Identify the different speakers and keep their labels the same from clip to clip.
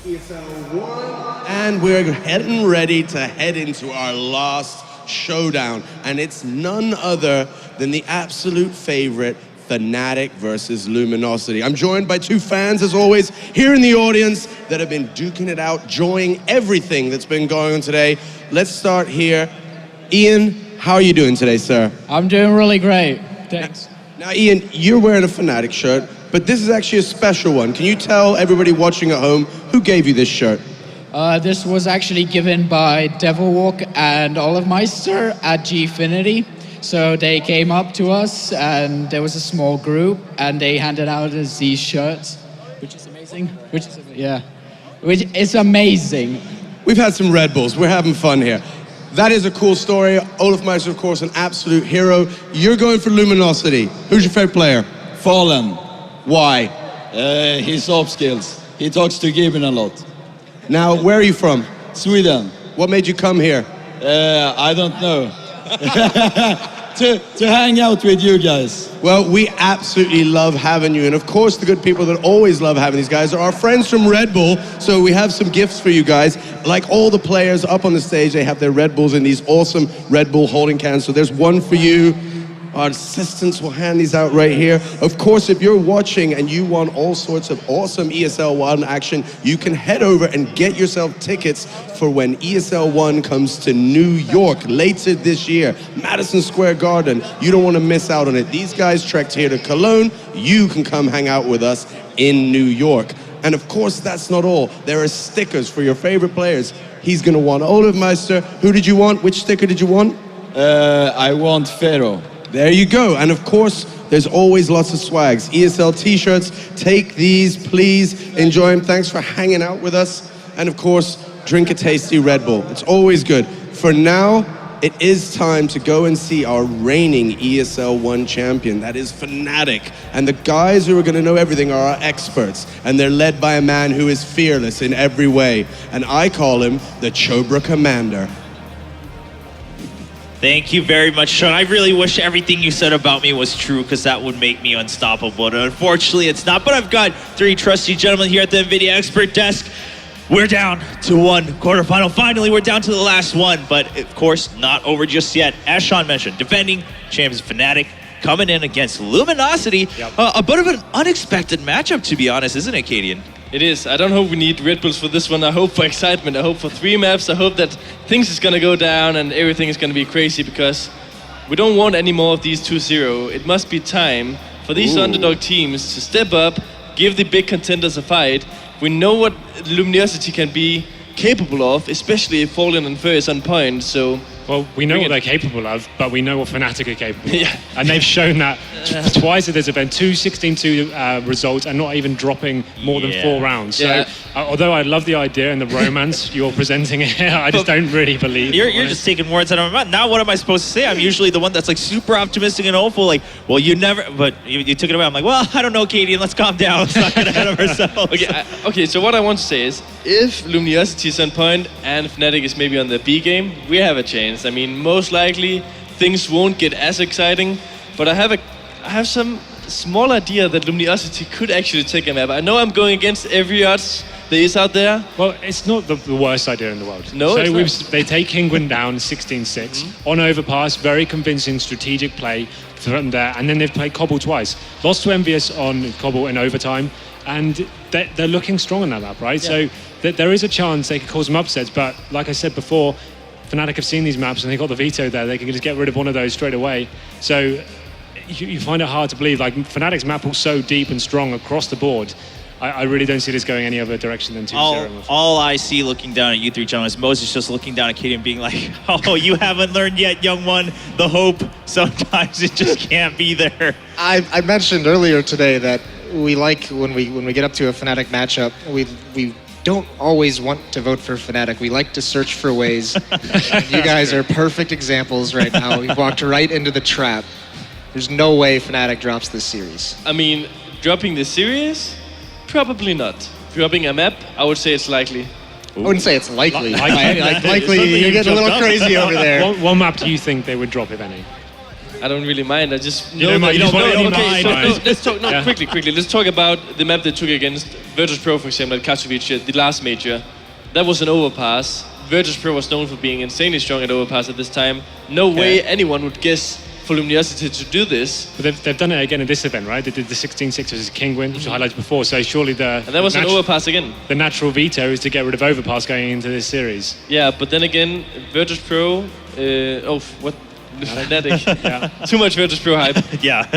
Speaker 1: ESL 1. And we're getting ready to head into our last showdown. And it's none other than the absolute favorite, Fnatic versus Luminosity. I'm joined by two fans, as always, here in the audience that have been duking it out, enjoying everything that's been going on today. Let's start here. Ian, how are you doing today, sir?
Speaker 2: I'm doing really great. Thanks.
Speaker 1: Now, Ian, you're wearing a Fnatic shirt, but this is actually a special one. Can you tell everybody watching at home who gave you this shirt?
Speaker 2: This was actually given by Devilwalk and Olafmeister at Gfinity. So they came up to us, and there was a small group, and they handed out us these shirts, which is amazing. Which is amazing.
Speaker 1: We've had some Red Bulls. We're having fun here. That is a cool story. Olafmeister, of course, an absolute hero. You're going for Luminosity. Who's your favorite player?
Speaker 3: Fallen.
Speaker 1: Why?
Speaker 3: His soft skills. He talks to Gibbon a lot.
Speaker 1: Now, where are you from?
Speaker 3: Sweden.
Speaker 1: What made you come here?
Speaker 3: I don't know. to hang out with you guys.
Speaker 1: Well, we absolutely love having you. And of course, the good people that always love having these guys are our friends from Red Bull. So we have some gifts for you guys. Like all the players up on the stage, they have their Red Bulls in these awesome Red Bull holding cans. So there's one for you. Our assistants will hand these out right here. Of course, if you're watching and you want all sorts of awesome ESL 1 action, you can head over and get yourself tickets for when ESL 1 comes to New York later this year. Madison Square Garden. You don't want to miss out on it. These guys trekked here to Cologne. You can come hang out with us in New York. And of course, that's not all. There are stickers for your favorite players. He's going to want Olafmeister. Who did you want? Which sticker did you want?
Speaker 3: I want Pharaoh.
Speaker 1: There you go. And of course, there's always lots of swags. ESL t-shirts, take these, please. Enjoy them. Thanks for hanging out with us. And of course, drink a tasty Red Bull. It's always good. For now, it is time to go and see our reigning ESL 1 champion. That is Fnatic. And the guys who are going to know everything are our experts. And they're led by a man who is fearless in every way. And I call him the Chobra Commander.
Speaker 4: Thank you very much, Sean. I really wish everything you said about me was true, because that would make me unstoppable. And unfortunately, it's not. But I've got three trusty gentlemen here at the NVIDIA Expert Desk. We're down to one quarterfinal. Finally, we're down to the last one. But of course, not over just yet. As Sean mentioned, defending champions Fnatic coming in against Luminosity.
Speaker 5: Yep.
Speaker 4: A bit of an unexpected matchup, to be honest, isn't it, Cadian?
Speaker 5: It is. I don't hope we need Red Bulls for this one. I hope for excitement. I hope for 3 maps. I hope that things is going to go down and everything is going to be crazy, because we don't want any more of these 2-0. It must be time for these underdog teams to step up, give the big contenders a fight. We know what Luminosity can be capable of, especially if Fallen and Fur is on point. So,
Speaker 6: well, we know what they're capable of, but we know what Fnatic are capable of.
Speaker 5: Yeah.
Speaker 6: And they've shown that twice at this event, 2 16-2 results, and not even dropping more than 4 rounds. So, although I love the idea and the romance you're presenting here, I just don't really believe it.
Speaker 4: You're just taking words out of my mouth. Now what am I supposed to say? I'm usually the one that's like super optimistic and hopeful, like, well, you never, but you took it away. I'm like, well, I don't know, Katie, let's calm down. Let's not get ahead of ourselves.
Speaker 5: Okay, so what I want to say is, if Luminosity is on point and Fnatic is maybe on the B game, we have a chance. I mean, most likely things won't get as exciting, but I have some small idea that Luminosity could actually take a map. I know I'm going against every odds there is out there.
Speaker 6: Well, it's not the worst idea in the world.
Speaker 5: No,
Speaker 6: so they take Kingwin down 16-6 on overpass, very convincing strategic play from there, and then they've played Cobble twice. Lost to Envious on Cobble in overtime, and they're looking strong on that map, right?
Speaker 5: Yeah.
Speaker 6: So there is a chance they could cause some upsets, but like I said before, Fnatic have seen these maps and they got the veto there. They can just get rid of one of those straight away. So you find it hard to believe. Like, Fnatic's map was so deep and strong across the board. I really don't see this going any other direction than 2-0.
Speaker 4: All I see looking down at you three gentlemen is Moses just looking down at Katie and being like, oh, you haven't learned yet, young one. The hope, sometimes it just can't be there.
Speaker 7: I mentioned earlier today that we like when we get up to a Fnatic matchup, we don't always want to vote for Fnatic. We like to search for ways. You guys are perfect examples right now. We've walked right into the trap. There's no way Fnatic drops this series.
Speaker 5: I mean, dropping this series? Probably not. Dropping a map? I would say it's likely.
Speaker 7: I wouldn't say it's likely.
Speaker 6: Likely.
Speaker 7: Likely, you're getting a little crazy over there.
Speaker 6: What map do you think they would drop, if any?
Speaker 5: I don't really mind. I just
Speaker 6: You don't mind, you just want it in mind,
Speaker 5: so,
Speaker 6: right?
Speaker 5: let's talk. No,
Speaker 6: Yeah.
Speaker 5: quickly. Let's talk about the map they took against Virtus Pro, for example, at Katowice, the last major. That was an overpass. Virtus Pro was known for being insanely strong at overpass at this time. No way anyone would guess for Luminosity to do this.
Speaker 6: But they've done it again in this event, right? They did the 16-6 versus King win, which I highlighted before. So surely
Speaker 5: And that was an overpass again.
Speaker 6: the natural veto is to get rid of overpass going into this series.
Speaker 5: Yeah, but then again, Virtus Pro. Fnatic.
Speaker 6: Yeah.
Speaker 5: Too much Virtus Pro hype.
Speaker 4: Yeah.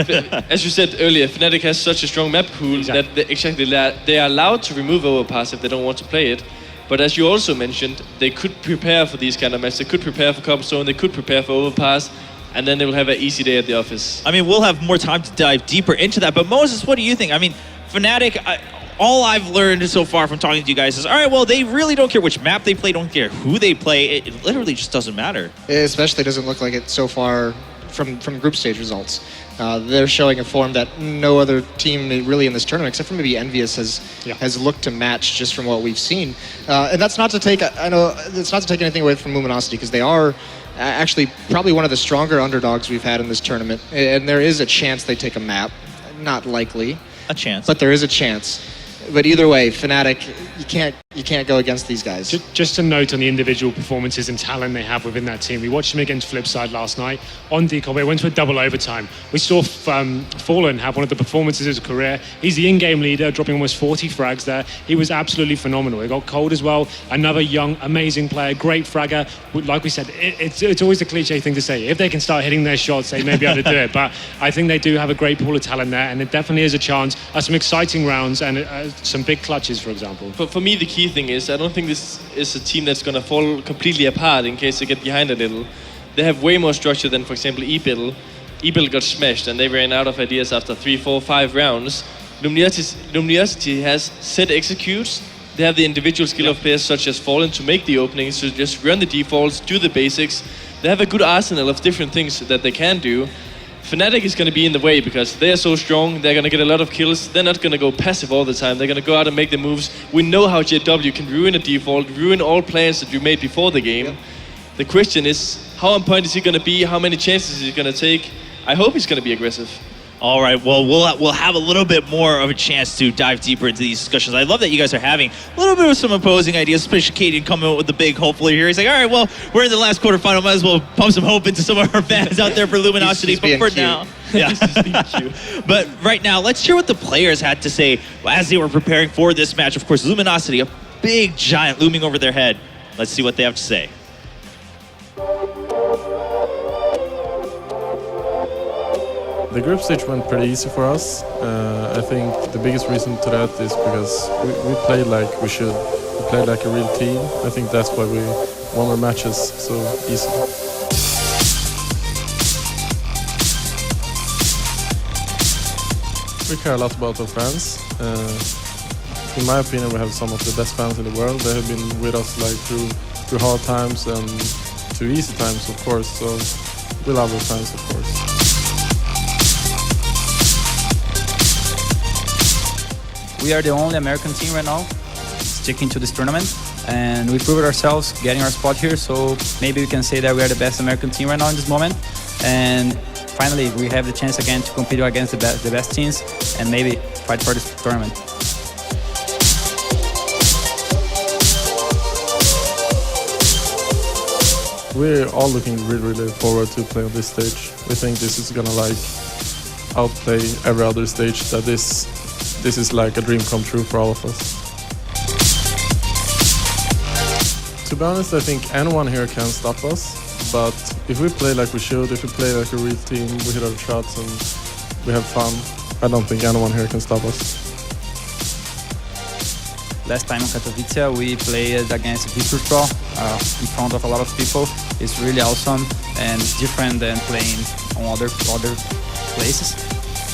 Speaker 5: As you said earlier, Fnatic has such a strong map pool
Speaker 6: Exactly.
Speaker 5: that they are allowed to remove overpass if they don't want to play it. But as you also mentioned, they could prepare for these kind of matches. They could prepare for Cobblestone, they could prepare for overpass, and then they will have an easy day at the office.
Speaker 4: I mean, we'll have more time to dive deeper into that. But Moses, what do you think? I mean, Fnatic, all I've learned so far from talking to you guys is, all right, well, they really don't care which map they play, don't care who they play. It literally just doesn't matter.
Speaker 7: It especially doesn't look like it so far from group stage results. They're showing a form that no other team really in this tournament, except for maybe Envious, has looked to match just from what we've seen. And that's not to take, I know, it's not to take anything away from Luminosity, because they are actually probably one of the stronger underdogs we've had in this tournament. And there is a chance they take a map. Not likely.
Speaker 4: A chance.
Speaker 7: But there is a chance. But either way, Fnatic, you can't go against these guys.
Speaker 6: Just a note on the individual performances and talent they have within that team. We watched him against Flipside last night on Decom. They went to a double overtime. We saw Fallen have one of the performances of his career. He's the in-game leader, dropping almost 40 frags there. He was absolutely phenomenal. He got cold as well. Another young, amazing player, great fragger. Like we said, it's always a cliche thing to say. If they can start hitting their shots, they may be able to do it. But I think they do have a great pool of talent there, and it definitely is a chance at some exciting rounds and some big clutches, for example.
Speaker 5: For me, the key thing is, I don't think this is a team that's going to fall completely apart in case they get behind a little. They have way more structure than, for example, eBill. eBill got smashed and they ran out of ideas after 3, 4, 5 rounds. Luminosity has set executes. They have the individual skill of players such as Fallen to make the openings, to just run the defaults, do the basics. They have a good arsenal of different things that they can do. Fnatic is going to be in the way because they're so strong, they're going to get a lot of kills, they're not going to go passive all the time, they're going to go out and make the moves. We know how JW can ruin a default, ruin all plans that you made before the game. The question is, how on point is he going to be, how many chances is he going to take? I hope he's going to be aggressive.
Speaker 4: All right, well, we'll have a little bit more of a chance to dive deeper into these discussions. I love that you guys are having a little bit of some opposing ideas, especially Kaden coming out with the big hopefully here. He's like, all right, well, we're in the last quarterfinal. Might as well pump some hope into some of our fans out there for Luminosity.
Speaker 7: He's
Speaker 4: but
Speaker 7: being
Speaker 4: for
Speaker 7: cute.
Speaker 4: now, yeah. But right now, let's hear what the players had to say as they were preparing for this match. Of course, Luminosity, a big giant looming over their head. Let's see what they have to say.
Speaker 8: The group stage went pretty easy for us. I think the biggest reason to that is because we played like we should. We played like a real team. I think that's why we won our matches so easily. We care a lot about our fans. In my opinion, we have some of the best fans in the world. They have been with us like through hard times and through easy times, of course. So we love our fans, of course.
Speaker 9: We are the only American team right now sticking to this tournament, and we proved ourselves getting our spot here, so maybe we can say that we are the best American team right now in this moment, and finally we have the chance again to compete against the best teams and maybe fight for this tournament.
Speaker 8: We're all looking really forward to play on this stage. We think this is gonna like outplay every other stage. That this is like a dream come true for all of us. To be honest, I think anyone here can stop us. But if we play like we should, if we play like a real team, we hit our shots and we have fun, I don't think anyone here can stop us.
Speaker 9: Last time in Katowice, we played against Virtus Pro in front of a lot of people. It's really awesome and it's different than playing on other places.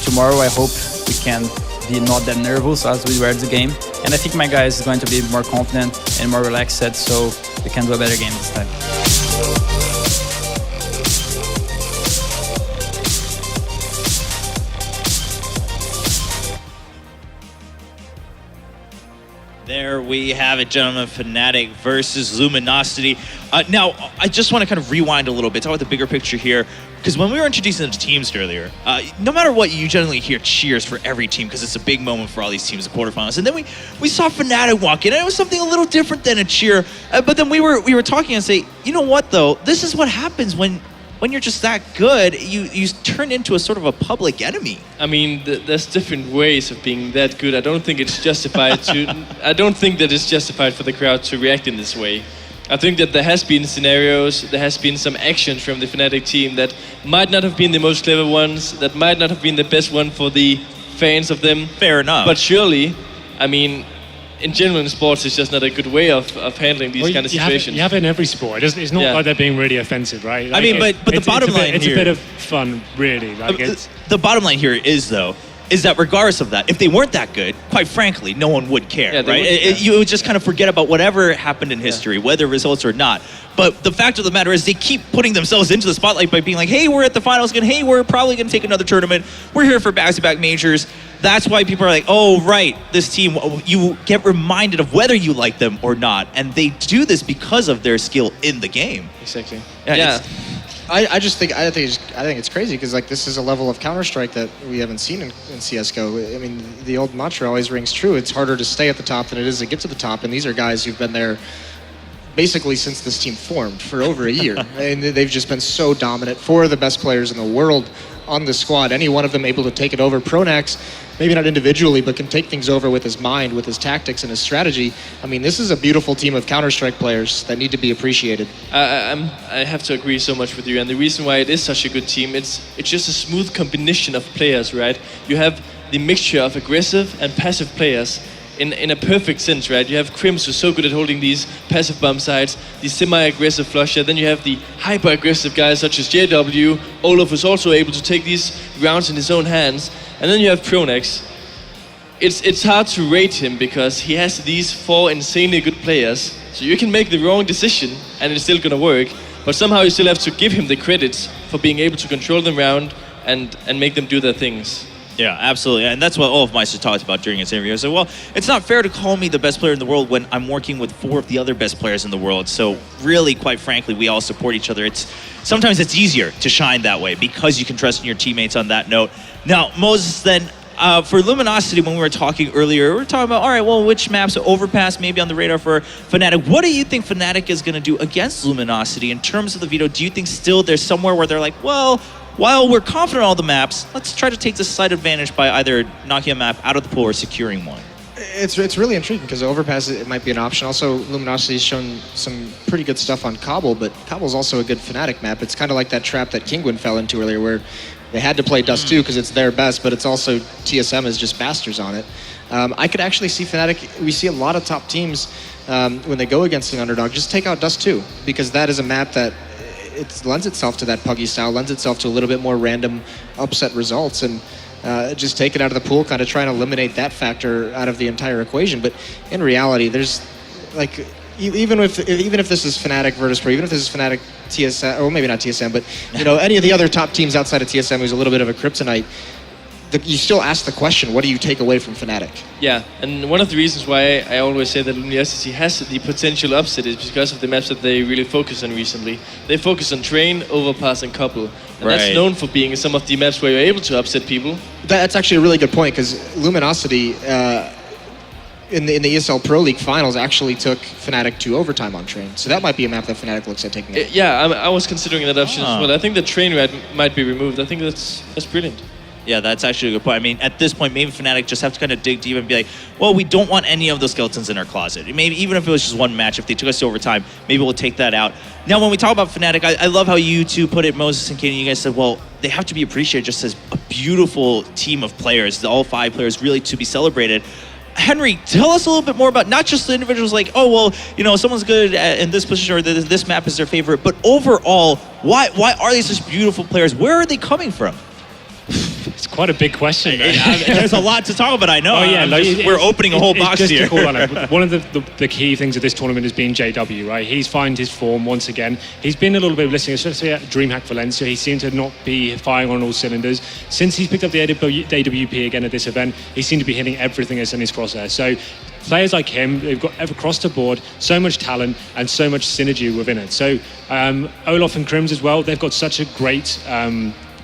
Speaker 9: Tomorrow, I hope we can be not that nervous as we were the game. And I think my guys is going to be more confident and more relaxed, so we can do a better game this time.
Speaker 4: There we have it, gentlemen. Fnatic versus Luminosity. Now, I just want to kind of rewind a little bit, talk about the bigger picture here, because when we were introducing the teams earlier, no matter what, you generally hear cheers for every team because it's a big moment for all these teams in quarterfinals. And then we saw Fnatic walk in, and it was something a little different than a cheer. But then we were talking and say, you know what though, this is what happens when you're just that good, you turn into a sort of a public enemy.
Speaker 5: I mean, there's different ways of being that good. I don't think it's justified I don't think that it's justified for the crowd to react in this way. I think that there has been scenarios, there has been some actions from the Fnatic team that might not have been the most clever ones, that might not have been the best one for the fans of them.
Speaker 4: Fair enough.
Speaker 5: But surely, I mean, in general in sports, it's just not a good way of handling these kind of situations.
Speaker 6: You have it in every sport. It's not like they're being really offensive, right? Like
Speaker 4: I mean, but the bottom line
Speaker 6: it's
Speaker 4: here...
Speaker 6: It's a bit of fun, really. Like
Speaker 4: the bottom line here is, though, is that regardless of that, if they weren't that good, quite frankly, no one would care, right? You would just kind of forget about whatever happened in history, whether results or not. But the fact of the matter is they keep putting themselves into the spotlight by being like, hey, we're at the finals again. Hey, we're probably going to take another tournament. We're here for back-to-back majors. That's why people are like, oh, right, this team, you get reminded of whether you like them or not. And they do this because of their skill in the game.
Speaker 5: Exactly.
Speaker 7: Yeah. I think it's crazy because like this is a level of Counter-Strike that we haven't seen in CSGO. I mean, the old mantra always rings true. It's harder to stay at the top than it is to get to the top. And these are guys who've been there basically since this team formed for over a year. And they've just been so dominant. 4 of the best players in the world on the squad. Any one of them able to take it over. Pronax, maybe not individually, but can take things over with his mind, with his tactics and his strategy. I mean, this is a beautiful team of Counter-Strike players that need to be appreciated.
Speaker 5: I have to agree so much with you. And the reason why it is such a good team, it's just a smooth combination of players, right? You have the mixture of aggressive and passive players in a perfect sense, right? You have Crims, who's so good at holding these passive bomb sites, the semi-aggressive flusher. Then you have the hyper-aggressive guys such as JW. Olaf is also able to take these rounds in his own hands. And then you have Pronax. It's hard to rate him because he has these 4 insanely good players. So you can make the wrong decision and it's still gonna work. But somehow you still have to give him the credits for being able to control them around and make them do their things.
Speaker 4: Yeah, absolutely. And that's what Olaf Meister talked about during his interview. I said, well, it's not fair to call me the best player in the world when I'm working with 4 of the other best players in the world. So really, quite frankly, we all support each other. Sometimes it's easier to shine that way because you can trust in your teammates on that note. Now, Moses, then, for Luminosity, when we were talking earlier, we were talking about, all right, well, which maps are Overpass maybe on the radar for Fnatic. What do you think Fnatic is going to do against Luminosity in terms of the veto? Do you think still there's somewhere where they're like, well, while we're confident on all the maps, let's try to take the slight advantage by either knocking a map out of the pool or securing one?
Speaker 7: It's really intriguing because Overpass, it might be an option. Also, Luminosity's shown some pretty good stuff on Cobble, but Cobble's also a good Fnatic map. It's kind of like that trap that Kingwin fell into earlier where they had to play Dust 2 because it's their best, but it's also TSM is just bastards on it. I could actually see Fnatic, we see a lot of top teams when they go against an underdog, just take out Dust 2 because that is a map that it lends itself to that Puggy style, lends itself to a little bit more random upset results, and just take it out of the pool, kind of try and eliminate that factor out of the entire equation. But in reality, there's like, even if this is Fnatic Virtus Pro, even if this is Fnatic TSM, or maybe not TSM, but you know, any of the other top teams outside of TSM who's a little bit of a kryptonite, you still ask the question, what do you take away from Fnatic?
Speaker 5: Yeah, and one of the reasons why I always say that Luminosity has the potential upset is because of the maps that they really focus on recently. They focus on Train, Overpass, and Couple. And that's known for being some of the maps where you're able to upset people.
Speaker 7: That's actually a really good point, because Luminosity in the ESL Pro League finals actually took Fnatic to overtime on Train. So that might be a map that Fnatic looks at taking.
Speaker 5: Yeah, I was considering that option as well. I think the Train might be removed. I think that's brilliant.
Speaker 4: Yeah, that's actually a good point. I mean, at this point, maybe Fnatic just have to kind of dig deep and be like, well, we don't want any of those skeletons in our closet. Maybe even if it was just one match, if they took us to overtime, maybe we'll take that out. Now, when we talk about Fnatic, I love how you two put it, Moses and Katie, you guys said, well, they have to be appreciated just as a beautiful team of players, all 5 players really to be celebrated. Henry, tell us a little bit more about not just the individuals like, oh, well, you know, someone's good in this position or this map is their favorite, but overall, why are they such beautiful players? Where are they coming from?
Speaker 6: quite a big question.
Speaker 4: There's a lot to talk about, I know.
Speaker 6: Oh yeah,
Speaker 4: we're opening a whole box
Speaker 6: just
Speaker 4: here.
Speaker 6: To call on it, one of the key things of this tournament has been JW, right? He's found his form once again. He's been a little bit listening, especially at DreamHack Valencia. He seemed to not be firing on all cylinders. Since he's picked up the AWP again at this event, he seemed to be hitting everything that's in his crosshair. So players like him, they've got across the board so much talent and so much synergy within it. So Olaf and Crims as well, they've got such a great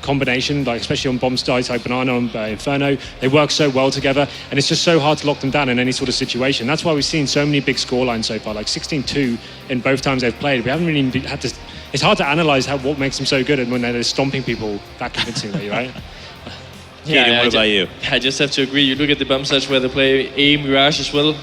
Speaker 6: combination, like especially on bomb sites like Banana and Inferno. They work so well together, and it's just so hard to lock them down in any sort of situation. That's why we've seen so many big scorelines so far, like 16-2 in both times they've played. We haven't really had to. It's hard to analyze what makes them so good, and when they're stomping people that convincingly, right?
Speaker 4: Yeah, what about you?
Speaker 5: I just have to agree. You look at the bomb sites where they play A, Mirage as well.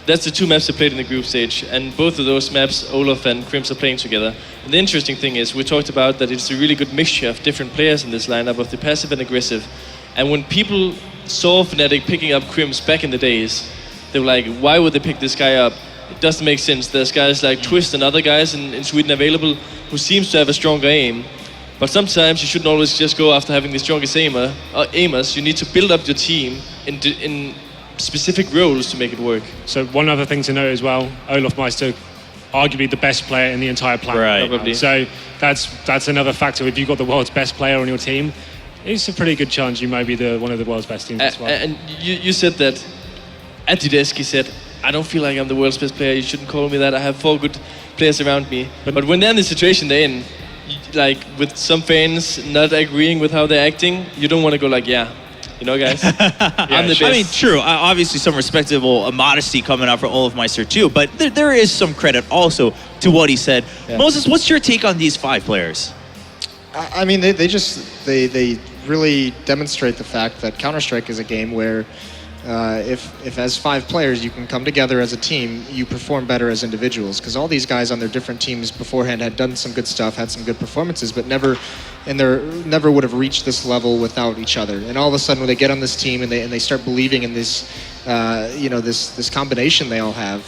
Speaker 5: That's the two maps they played in the group stage, and both of those maps, Olaf and Crims are playing together. And the interesting thing is, we talked about that it's a really good mixture of different players in this lineup, of the passive and aggressive. And when people saw Fnatic picking up Crims back in the days, they were like, why would they pick this guy up? It doesn't make sense. There's guys like Twist and other guys in Sweden available who seems to have a stronger aim. But sometimes you shouldn't always just go after having the strongest aimers. You need to build up your team in specific roles to make it work.
Speaker 6: So one other thing to note as well, Olaf Meister, arguably the best player in the entire planet.
Speaker 4: Right.
Speaker 5: Probably.
Speaker 6: So that's another factor. If you've got the world's best player on your team, it's a pretty good chance you might be one of the world's best teams as well.
Speaker 5: And you said that at the desk, he said, I don't feel like I'm the world's best player. You shouldn't call me that. I have 4 good players around me. But when they're in the situation they're in, like with some fans not agreeing with how they're acting, you don't want to go like, yeah, you know, guys, I'm the best.
Speaker 4: I mean, true. Obviously, some respectable modesty coming out from Olaf Meister too, but there is some credit also to what he said. Yeah. Moses, what's your take on these 5 players?
Speaker 7: I mean, they really demonstrate the fact that Counter-Strike is a game where if as 5 players you can come together as a team, you perform better as individuals. Because all these guys on their different teams beforehand had done some good stuff, had some good performances, but never would have reached this level without each other. And all of a sudden, when they get on this team and they start believing in this, this combination they all have,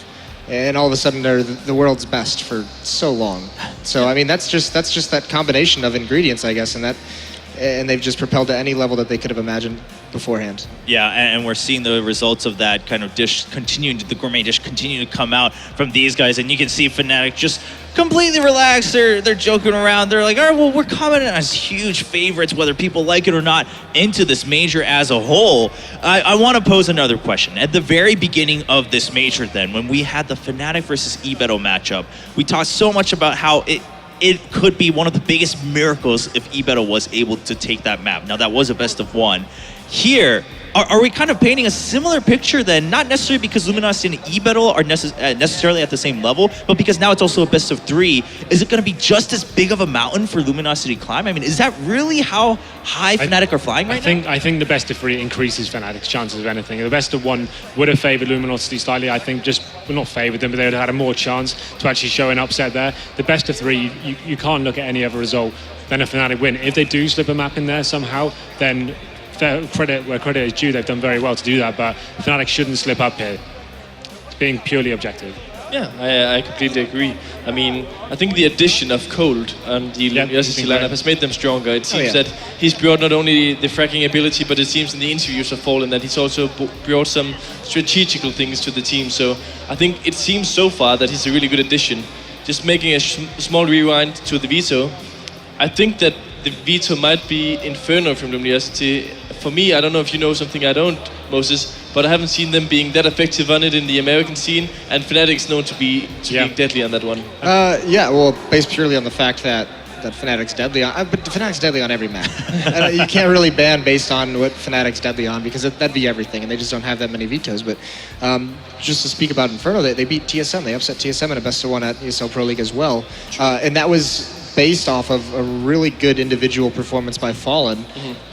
Speaker 7: and all of a sudden they're the world's best for so long. So I mean, that's just that combination of ingredients, I guess, and they've just propelled to any level that they could have imagined beforehand.
Speaker 4: Yeah, and we're seeing the results of that kind of dish continuing, the gourmet dish continue to come out from these guys, and you can see Fnatic just completely relaxed. They're joking around. They're like, all right, well, we're coming in as huge favorites, whether people like it or not, into this major as a whole. I want to pose another question. At the very beginning of this major then, when we had the Fnatic versus eBetto matchup, we talked so much about how it could be one of the biggest miracles if eBetto was able to take that map. Now, that was a best of 1. Here, are we kind of painting a similar picture then? Not necessarily because Luminosity and eBetto are necessarily at the same level, but because now it's also a best of 3. Is it going to be just as big of a mountain for Luminosity to climb? I mean, is that really how high Fnatic are flying right now?
Speaker 6: I think the best of 3 increases Fnatic's chances of anything. The best of 1 would have favoured Luminosity slightly. I think not favoured them, but they would have had a more chance to actually show an upset there. The best of 3, you can't look at any other result than a Fnatic win. If they do slip a map in there somehow, then credit where credit is due. They've done very well to do that, but Fnatic shouldn't slip up here. It's being purely objective.
Speaker 5: Yeah, I completely agree. I mean, I think the addition of Cold and the Luminosity lineup has made them stronger. It seems that he's brought not only the fracking ability, but it seems in the interviews of Fallen that he's also brought some strategical things to the team. So I think it seems so far that he's a really good addition. Just making a small rewind to the veto, I think that the veto might be Inferno from Luminosity. For me, I don't know if you know something I don't, Moses, but I haven't seen them being that effective on it in the American scene, and Fnatic's known to be deadly on that one.
Speaker 7: Well, based purely on the fact that Fnatic's deadly on, but Fnatic's deadly on every map. You can't really ban based on what Fnatic's deadly on, because that'd be everything, and they just don't have that many vetoes. But just to speak about Inferno, they beat TSM. They upset TSM in a best of 1 at ESL Pro League as well, and that was based off of a really good individual performance by Fallen,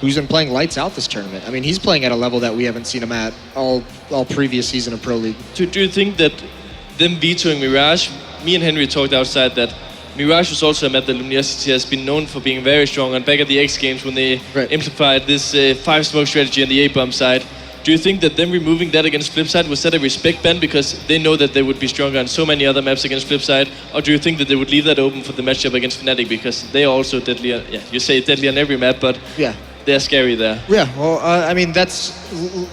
Speaker 7: who's been playing lights out this tournament. I mean, he's playing at a level that we haven't seen him at all previous season of Pro League.
Speaker 5: Do you think that them vetoing Mirage, me and Henry talked outside that Mirage was also a map that Luminosity has been known for being very strong on back at the X Games when they implemented this 5-smoke strategy on the A-bomb side. Do you think that them removing that against Flipside was that a respect ban because they know that they would be stronger on so many other maps against Flipside? Or do you think that they would leave that open for the matchup against Fnatic because they are also deadly on, you say deadly on every map, but they're scary there.
Speaker 7: Yeah, well, I mean, that's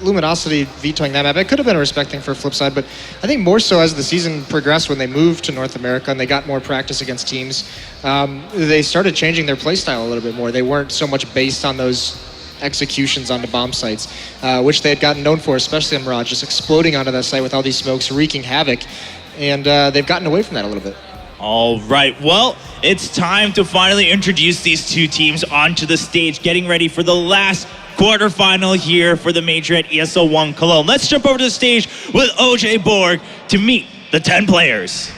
Speaker 7: Luminosity vetoing that map. It could have been a respect thing for Flipside, but I think more so as the season progressed, when they moved to North America and they got more practice against teams, they started changing their playstyle a little bit more. They weren't so much based on those executions onto bomb sites, which they had gotten known for, especially on Mirage, just exploding onto that site with all these smokes, wreaking havoc, and they've gotten away from that a little bit.
Speaker 4: All right, well, it's time to finally introduce these two teams onto the stage, getting ready for the last quarterfinal here for the major at ESL 1 Cologne. Let's jump over to the stage with OJ Borg to meet the 10 players.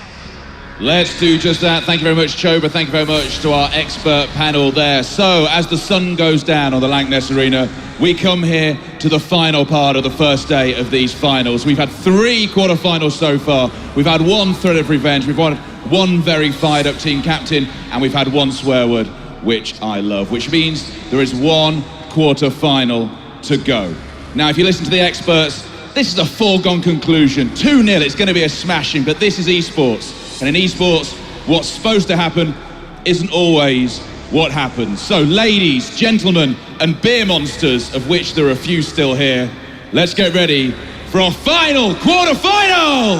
Speaker 10: Let's do just that. Thank you very much, Choba. Thank you very much to our expert panel there. So, as the sun goes down on the Lankness Arena, we come here to the final part of the first day of these finals. We've had 3 quarterfinals so far. We've had 1 threat of revenge. We've had 1 very fired up team captain, and we've had 1 swear word, which I love, which means there is 1 quarterfinal to go. Now, if you listen to the experts, this is a foregone conclusion. 2-0, it's going to be a smashing, but this is esports. And in esports, what's supposed to happen isn't always what happens. So ladies, gentlemen, and beer monsters, of which there are a few still here, let's get ready for our final quarterfinal!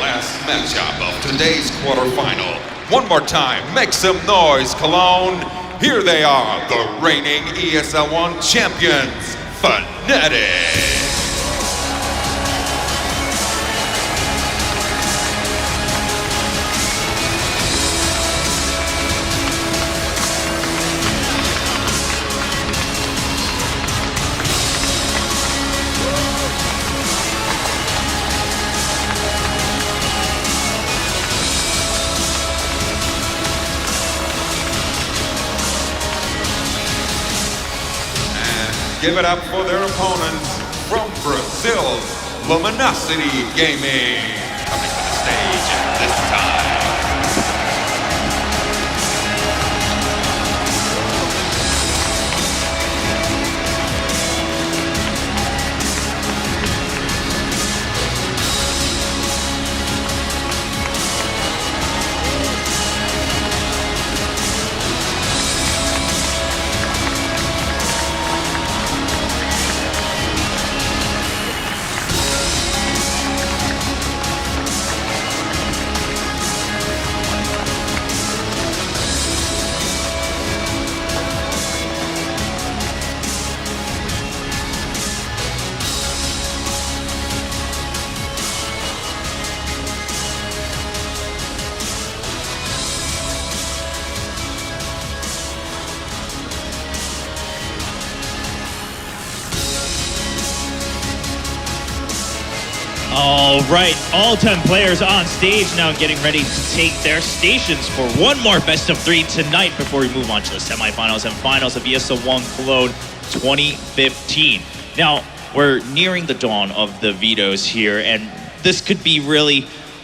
Speaker 11: Last matchup of today's quarterfinal. One more time, make some noise, Cologne. Here they are, the reigning ESL 1 champions, Fnatic. Give it up for their opponents from Brazil, Luminosity Gaming. Coming to the stage this time.
Speaker 4: All right, all 10 players on stage now getting ready to take their stations for one more best of 3 tonight before we move on to the semifinals and finals of ESL 1 Cologne 2015. Now, we're nearing the dawn of the vetoes here, and this could be really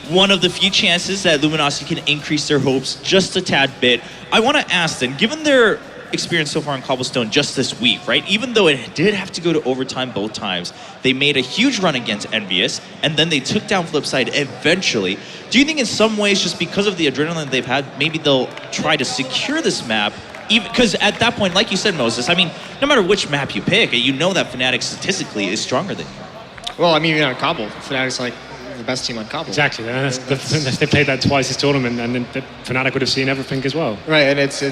Speaker 4: one of the few chances that Luminosity can increase their hopes just a tad bit. I want to ask then, given their experience so far in Cobblestone just this week, right? Even though it did have to go to overtime both times, they made a huge run against Envious, and then they took down Flipside eventually. Do you think in some ways, just because of the adrenaline they've had, maybe they'll try to secure this map? Because at that point, like you said, Moses, I mean, no matter which map you pick, you know that Fnatic statistically is stronger than you.
Speaker 7: Well, I mean, even on Cobble, Fnatic's like the best team on Cobble.
Speaker 6: Exactly. They played that twice this tournament, and then Fnatic would have seen everything as well.
Speaker 7: Right, and it's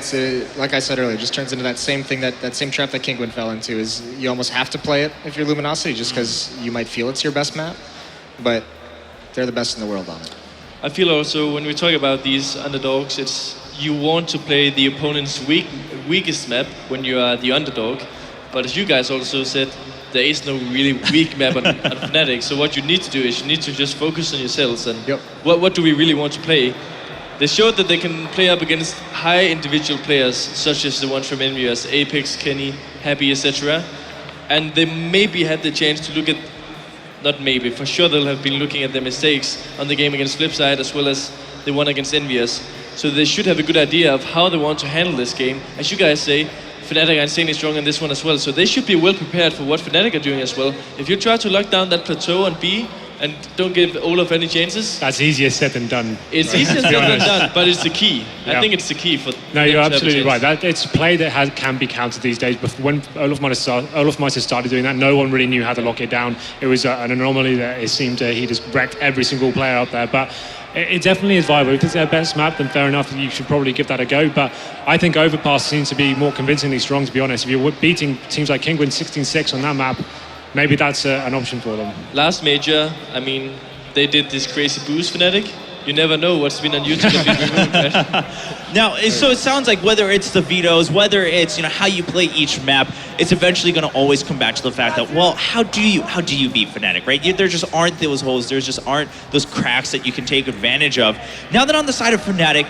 Speaker 7: like I said earlier, it just turns into that same thing, that same trap that Kingwin fell into, is you almost have to play it if you're Luminosity, just because you might feel it's your best map, but they're the best in the world on it.
Speaker 5: I feel also when we talk about these underdogs, it's you want to play the opponent's weakest map when you are the underdog, but as you guys also said, there is no really weak map on Fnatic, so what you need to do is you need to just focus on yourselves and what do we really want to play. They showed that they can play up against high individual players, such as the ones from Envious, Apex, Kenny, Happy, etc. And they maybe had the chance to look at, not maybe, for sure they'll have been looking at their mistakes on the game against Flipside as well as the one against Envious. So they should have a good idea of how they want to handle this game. As you guys say, Fnatic are insanely strong in this one as well, so they should be well prepared for what Fnatic are doing as well. If you try to lock down that plateau on B, and don't give Olaf any chances.
Speaker 6: That's easier said than done.
Speaker 5: It's easier said than done, but it's the key. I
Speaker 6: Yeah.
Speaker 5: think it's the key for.
Speaker 6: No,
Speaker 5: them
Speaker 6: you're
Speaker 5: to have a
Speaker 6: absolutely
Speaker 5: chance.
Speaker 6: right. It's a play that can be countered these days. But when Olaf might have started doing that, no one really knew how to lock it down. It was an anomaly that it seemed he just wrecked every single player out there. But it definitely is viable. If it's their best map, then fair enough. You should probably give that a go. But I think Overpass seems to be more convincingly strong, to be honest. If you're beating teams like Kingwin 16-6 on that map, maybe that's an option for them.
Speaker 5: Last major, I mean, they did this crazy boost Fnatic. You never know what's been on YouTube and been removed, right?
Speaker 4: Now, so it sounds like whether it's the vetoes, whether it's how you play each map, it's eventually going to always come back to the fact that, well, how do you beat Fnatic, right? There just aren't those holes, there just aren't those cracks that you can take advantage of. Now that on the side of Fnatic,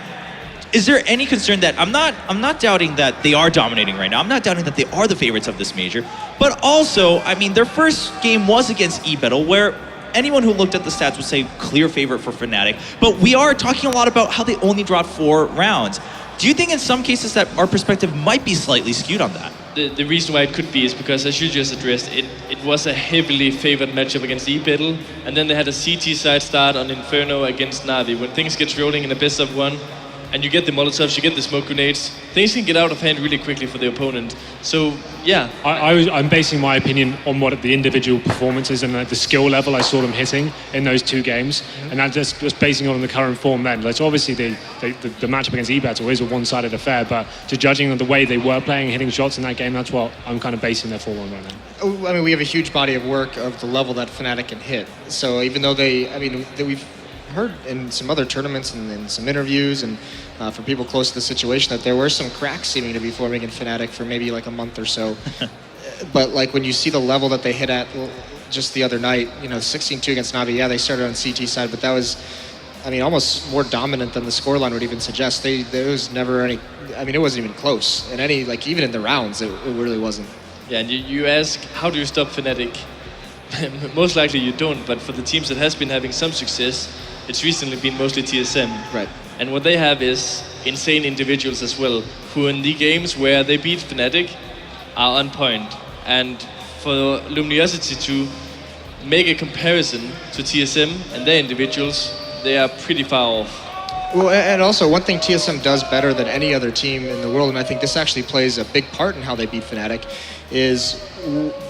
Speaker 4: is there any concern that I'm not doubting that they are dominating right now. I'm not doubting that they are the favorites of this major, but also, I mean, their first game was against eBettle, where anyone who looked at the stats would say clear favorite for Fnatic, but we are talking a lot about how they only dropped 4 rounds. Do you think in some cases that our perspective might be slightly skewed on that?
Speaker 5: The reason why it could be is because, as you just addressed, it was a heavily favored matchup against eBettle, and then they had a CT side start on Inferno against Na'Vi. When things get rolling in a best of 1, and you get the Molotovs, you get the smoke grenades, things can get out of hand really quickly for the opponent. So, yeah.
Speaker 6: I'm basing my opinion on what the individual performances and the skill level I saw them hitting in those 2 games, and that just basing it on the current form then. Like, obviously, the matchup against eBettle is a one-sided affair, but to judging on the way they were playing and hitting shots in that game, that's what I'm kind of basing their form on right now.
Speaker 7: I mean, we have a huge body of work of the level that Fnatic can hit. So even though we've heard in some other tournaments and in some interviews and from people close to the situation that there were some cracks seeming to be forming in Fnatic for maybe like a month or so. But like when you see the level that they hit at just the other night, 16-2 against Na'Vi, yeah, they started on CT side, but that was, I mean, almost more dominant than the scoreline would even suggest. There was never any, I mean, it wasn't even close. And even in the rounds, it really wasn't.
Speaker 5: Yeah, and you ask, how do you stop Fnatic? Most likely you don't, but for the teams that has been having some success, it's recently been mostly TSM.
Speaker 7: Right.
Speaker 5: And what they have is insane individuals as well, who in the games where they beat Fnatic are on point. And for Luminosity to make a comparison to TSM and their individuals, they are pretty far off.
Speaker 7: Well, and also one thing TSM does better than any other team in the world, and I think this actually plays a big part in how they beat Fnatic, is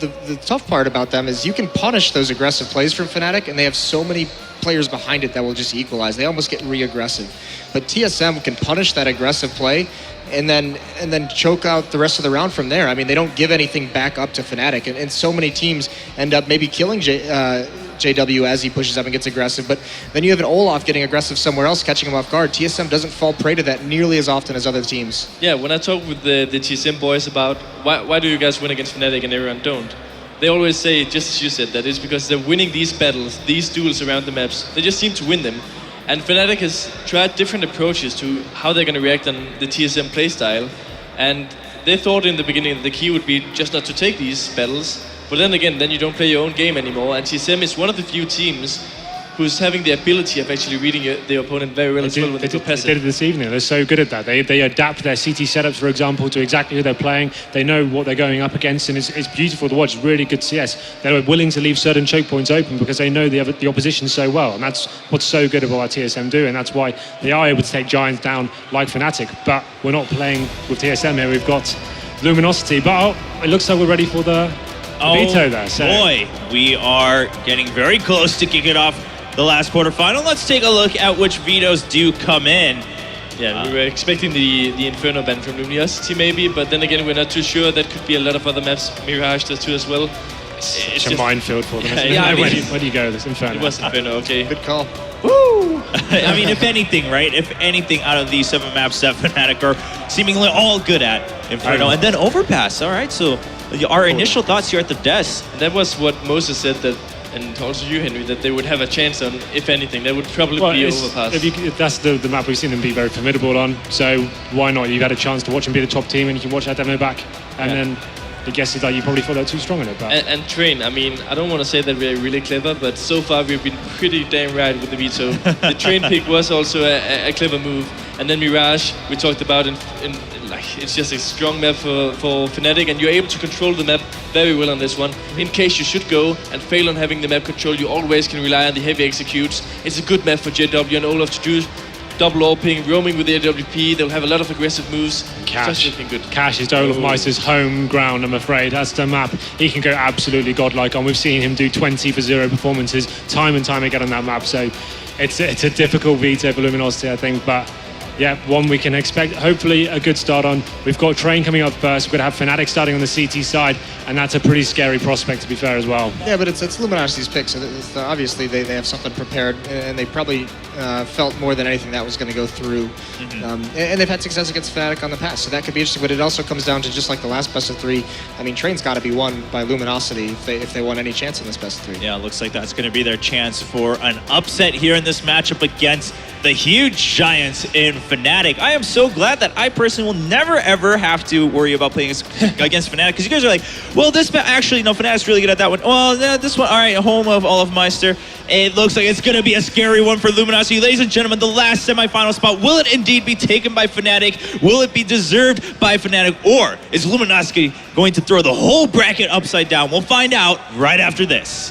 Speaker 7: the tough part about them is you can punish those aggressive plays from Fnatic, and they have so many players behind it that will just equalize. They almost get re-aggressive. But TSM can punish that aggressive play and then choke out the rest of the round from there. I mean, they don't give anything back up to Fnatic, and so many teams end up maybe killing JW as he pushes up and gets aggressive, but then you have an Olaf getting aggressive somewhere else, catching him off guard. TSM doesn't fall prey to that nearly as often as other teams.
Speaker 5: Yeah, when I talk with the TSM boys about why do you guys win against Fnatic and everyone don't, they always say, just as you said, that it's because they're winning these battles, these duels around the maps. They just seem to win them. And Fnatic has tried different approaches to how they're going to react on the TSM playstyle. And they thought in the beginning that the key would be just not to take these battles. But then again, then you don't play your own game anymore. And TSM is one of the few teams who's having the ability of actually reading the opponent very well as well when they go passive.
Speaker 6: They did it this evening. They're so good at that. They adapt their CT setups, for example, to exactly who they're playing. They know what they're going up against, and it's beautiful to watch. It's really good CS. They're willing to leave certain choke points open because they know the opposition so well, and that's what's so good about what TSM do, and that's why they are able to take giants down like Fnatic. But we're not playing with TSM here. We've got Luminosity, but it looks like we're ready for the veto there. So.
Speaker 4: Boy, we are getting very close to kicking off the last quarterfinal. Let's take a look at which vetoes do come in.
Speaker 5: Yeah, we were expecting the Inferno ban from Luminosity maybe, but then again, we're not too sure. That could be a lot of other maps. Mirage does too as well.
Speaker 6: It's a minefield for them. Where do you go with this Inferno?
Speaker 5: It was Inferno, okay.
Speaker 7: Good call.
Speaker 4: Woo! I mean, if anything, right? If anything, out of these 7 maps that Fnatic are seemingly all good at, Inferno, and then Overpass. All right, so our initial thoughts here at the desk.
Speaker 5: And that was what Moses said, that, and also you, Henry, that they would have a chance on, if anything, that would probably be Overpass.
Speaker 6: That's the map we've seen them be very formidable on, so why not? You've had a chance to watch them be the top team, and you can watch that demo back, and then I guess it's like you probably thought they were too strong in it. But.
Speaker 5: And Train, I mean, I don't want to say that we're really clever, but so far we've been pretty damn right with the veto. The Train pick was also a clever move, and then Mirage, we talked about in it's just a strong map for Fnatic, and you're able to control the map very well on this one. In case you should go and fail on having the map control, you always can rely on the heavy executes. It's a good map for JW and Olaf to do double AWPing, roaming with the AWP. They'll have a lot of aggressive moves.
Speaker 6: Cash.
Speaker 5: Just looking good.
Speaker 6: Cash is Olaf Meister's home ground, I'm afraid. That's the map he can go absolutely godlike on. We've seen him do 20 for 0 performances time and time again on that map, so it's a difficult veto for Luminosity, I think, but yeah, one we can expect hopefully a good start on. We've got Train coming up first. We're going to have Fnatic starting on the CT side, and that's a pretty scary prospect, to be fair, as well.
Speaker 7: Yeah, but it's Luminosity's pick, so obviously they have something prepared, and they probably felt more than anything that was going to go through. And they've had success against Fnatic on the past, so that could be interesting. But it also comes down to just like the last best of 3. I mean, Train's got to be won by Luminosity if they want any chance in this best of 3.
Speaker 4: Yeah, it looks like that's going to be their chance for an upset here in this matchup against the huge giants in Fnatic. I am so glad that I personally will never ever have to worry about playing against Fnatic, because you guys are like, well, this actually, no, Fnatic's really good at that one. Well, this one, all right, home of Olaf Meister. It looks like it's going to be a scary one for Luminosity. Ladies and gentlemen, the last semifinal spot, will it indeed be taken by Fnatic? Will it be deserved by Fnatic? Or is Luminosity going to throw the whole bracket upside down? We'll find out right after this.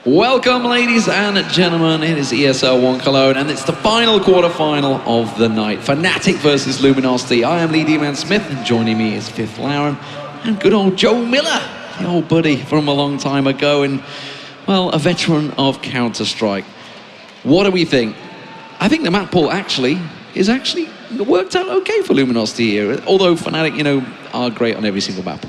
Speaker 12: Welcome, ladies and gentlemen. It is ESL 1 Cologne, and it's the final quarterfinal of the night. Fnatic versus Luminosity. I am Lee D-Man-Smith, and joining me is Fifth Lauren and good old Joe Miller, the old buddy from a long time ago, and, well, a veteran of Counter-Strike. What do we think? I think the map pool is actually worked out okay for Luminosity here, although Fnatic, you know, are great on every single map.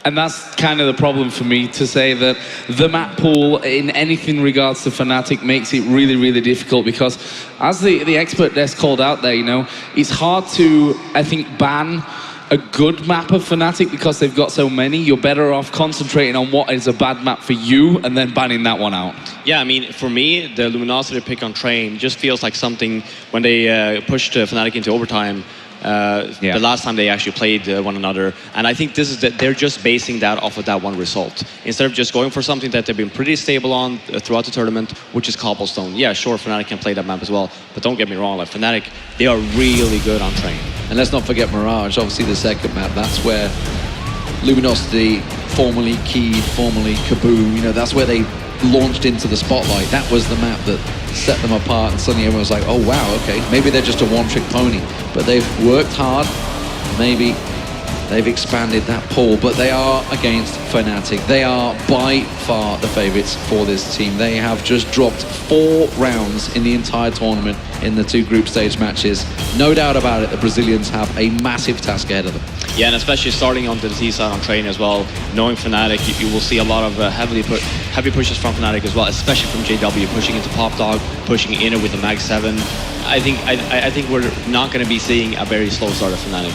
Speaker 13: And that's kind of the problem for me, to say that the map pool in anything regards to Fnatic makes it really, really difficult, because as the expert desk called out there, you know, it's hard to, I think, ban a good map of Fnatic because they've got so many. You're better off concentrating on what is a bad map for you and then banning that one out.
Speaker 14: Yeah, I mean, for me, the Luminosity pick on Train just feels like something when they pushed Fnatic into overtime. The last time they actually played one another, and I think this is that they're just basing that off of that one result instead of just going for something that they've been pretty stable on throughout the tournament, which is Cobblestone. Yeah, sure, Fnatic can play that map as well, but don't get me wrong, like Fnatic, they are really good on Train.
Speaker 12: And let's not forget Mirage, obviously the second map. That's where Luminosity, formerly Keyed, formerly Kaboom, you know, that's where they launched into the spotlight. That was the map that set them apart, and suddenly everyone was like, oh wow, okay, maybe they're just a one-trick pony, but they've worked hard. Maybe they've expanded that pool, but they are against Fnatic. They are by far the favorites for this team. They have just dropped 4 rounds in the entire tournament in the 2 group stage matches. No doubt about it, the Brazilians have a massive task ahead of them.
Speaker 14: Yeah, and especially starting on the T side on Train as well, knowing Fnatic, you will see a lot of heavy pushes from Fnatic as well, especially from JW, pushing into Pop Dog, pushing in with the Mag 7. I think we're not going to be seeing a very slow start of Fnatic.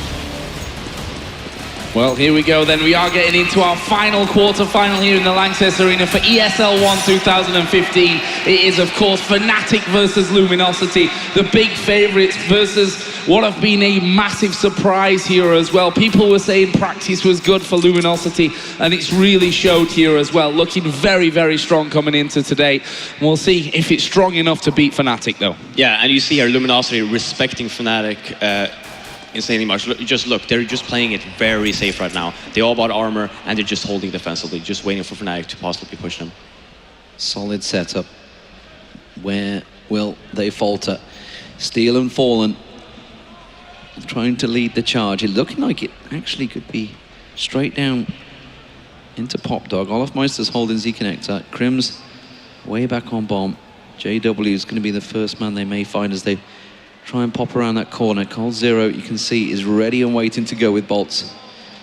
Speaker 13: Well, here we go then. We are getting into our final quarter-final here in the Lanxess Arena for ESL 1 2015. It is, of course, Fnatic versus Luminosity, the big favourites versus what have been a massive surprise here as well. People were saying practice was good for Luminosity, and it's really showed here as well. Looking very, very strong coming into today. We'll see if it's strong enough to beat Fnatic, though.
Speaker 14: Yeah, and you see here Luminosity respecting Fnatic insanely much. Just look, they're just playing it very safe right now. They all bought armor, and they're just holding defensively, just waiting for Fnatic to possibly push them.
Speaker 12: Solid setup. Where will they falter? Steel and Fallen trying to lead the charge. It looking like it actually could be straight down into Pop Dog. Olaf Meister's holding Z Connector. Crim's way back on bomb. JW is going to be the first man they may find as they try and pop around that corner. Cold Zero, you can see, is ready and waiting to go with bolts.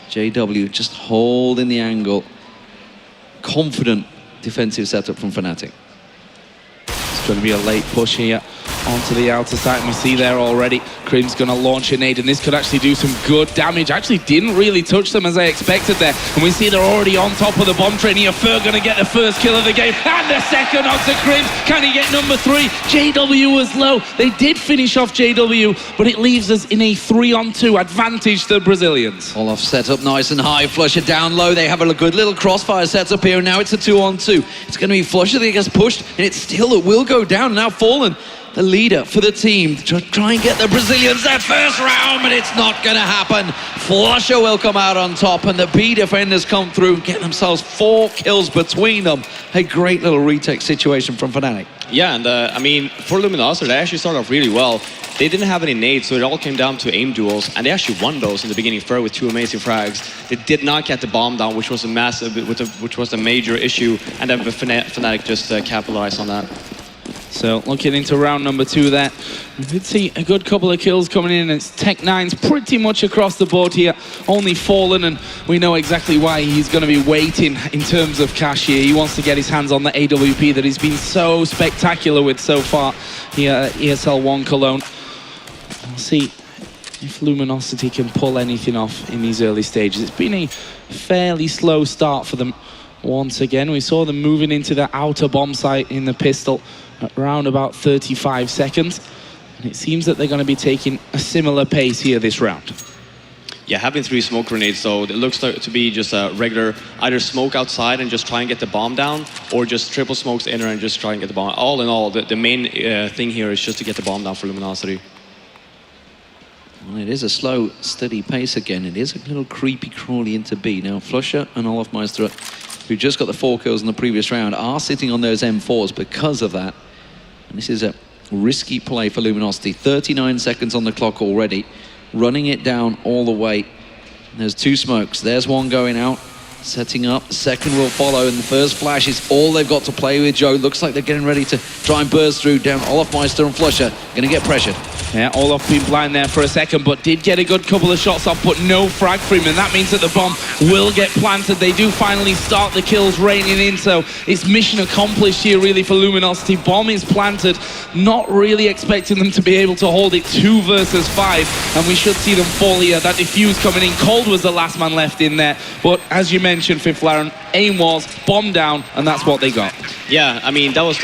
Speaker 12: JW just holding the angle. Confident defensive setup from Fnatic.
Speaker 13: It's going to be a late push here onto the outer side, and we see there already Crim's going to launch a nade, and this could actually do some good damage. Actually didn't really touch them as I expected there, and we see they're already on top of the bomb train here. Fer going to get the first kill of the game, and the second onto Crims. Can he get number 3? JW was low. They did finish off JW, but it leaves us in a 3-on-2 advantage to the Brazilians.
Speaker 12: Olaf set up nice and high. Flusher down low. They have a good little crossfire setup here, and now it's a 2-on-2. It's going to be Flusher that gets pushed, and it will go down. Now Fallen, the leader for the team, to try and get the Brazilians their first round, but it's not going to happen. Flusher will come out on top, and the B defenders come through and get themselves 4 kills between them. A great little retake situation from Fnatic.
Speaker 14: Yeah, and I mean, for Luminosity, they actually started off really well. They didn't have any nades, so it all came down to aim duels, and they actually won those in the beginning. Fer with 2 amazing frags. They did not get the bomb down, which was a massive, which was a major issue, and then Fnatic just capitalized on that.
Speaker 13: So looking into round number 2 there, we did see a good couple of kills coming in, and it's Tech9's pretty much across the board here. Only Fallen, and we know exactly why he's going to be waiting in terms of cash here. He wants to get his hands on the AWP that he's been so spectacular with so far here at ESL 1 Cologne. We'll see if Luminosity can pull anything off in these early stages. It's been a fairly slow start for them once again. We saw them moving into the outer bomb site in the pistol at around about 35 seconds. And it seems that they're going to be taking a similar pace here this round.
Speaker 14: Yeah, having 3 smoke grenades, so it looks to be just a regular, either smoke outside and just try and get the bomb down, or just triple smokes inner and just try and get the bomb. All in all, the main thing here is just to get the bomb down for Luminosity.
Speaker 12: Well, it is a slow, steady pace again. It is a little creepy crawly into B. Now, Flusher and Olaf Meister, who just got the 4 kills in the previous round, are sitting on those M4s because of that. And this is a risky play for Luminosity. 39 seconds on the clock already, running it down all the way. And there's 2 smokes. There's one going out, setting up. The second will follow, and the first flash is all they've got to play with. Joe looks like they're getting ready to try and burst through. Down Olaf Meister and Flusher, going to get pressured.
Speaker 13: Yeah, Olaf been blind there for a second, but did get a good couple of shots off, but no frag for him, and that means that the bomb will get planted. They do finally start the kills raining in, so it's mission accomplished here really for Luminosity. Bomb is planted, not really expecting them to be able to hold it 2 versus 5, and we should see them fall here. That defuse coming in. Cold was the last man left in there, but as you mentioned, Fifth Laren, aim was bomb down, and that's what they got.
Speaker 14: Yeah, I mean, that was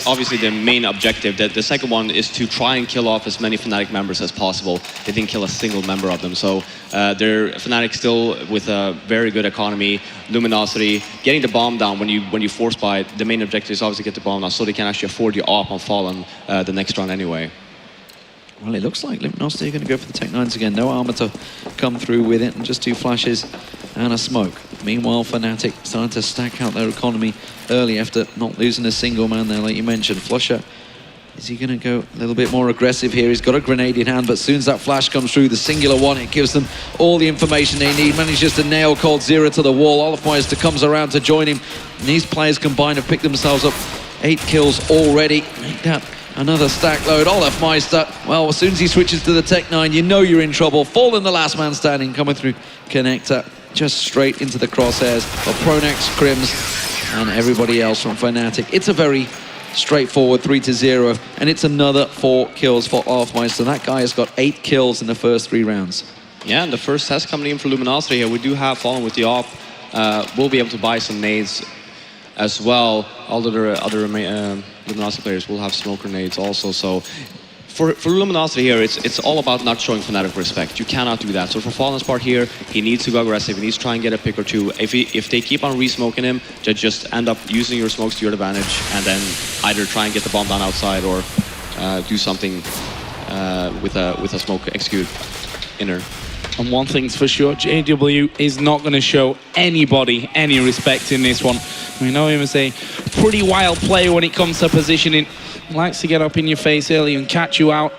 Speaker 14: obviously the main objective. The second one is to try and kill off as many Fnatic members as possible. They didn't kill a single member of them, so they're Fnatic still with a very good economy. Luminosity getting the bomb down when you force buy. The main objective is obviously get the bomb down, so they can actually afford you up on Fallen the next round anyway.
Speaker 12: Well, it looks like Luminosity are going to go for the Tech9s again. No armor to come through with it, and just 2 flashes and a smoke. Meanwhile, Fnatic starting to stack out their economy early after not losing a single man there, like you mentioned. Flusher, is he going to go a little bit more aggressive here? He's got a grenade in hand, but as soon as that flash comes through, the singular one, it gives them all the information they need. Manages to nail Cold Zero to the wall. Olaf Meister comes around to join him. And these players combined have picked themselves up 8 kills already. Make that another stack load. Olaf Meister, well, as soon as he switches to the Tech9, you know you're in trouble. Fallen the last man standing, coming through connector, just straight into the crosshairs of Pronax, Crims, and everybody else from Fnatic. It's a very straightforward 3-0, and it's another 4 kills for Olaf Meister. That guy has got 8 kills in the first 3 rounds.
Speaker 14: Yeah, and the first test coming in for Luminosity here. We do have Fallen with the op. We'll be able to buy some nades as well. All the other Luminosity players will have smoke grenades also. So for Luminosity here, it's all about not showing Fnatic respect. You cannot do that. So for Fallen's part here, he needs to go aggressive. He needs to try and get a pick or two. If they keep on re-smoking him, just end up using your smokes to your advantage, and then either try and get the bomb down outside or do something with a smoke execute inner.
Speaker 13: And one thing's for sure, JW is not going to show anybody any respect in this one. We know him as a pretty wild player when it comes to positioning. Likes to get up in your face early and catch you out.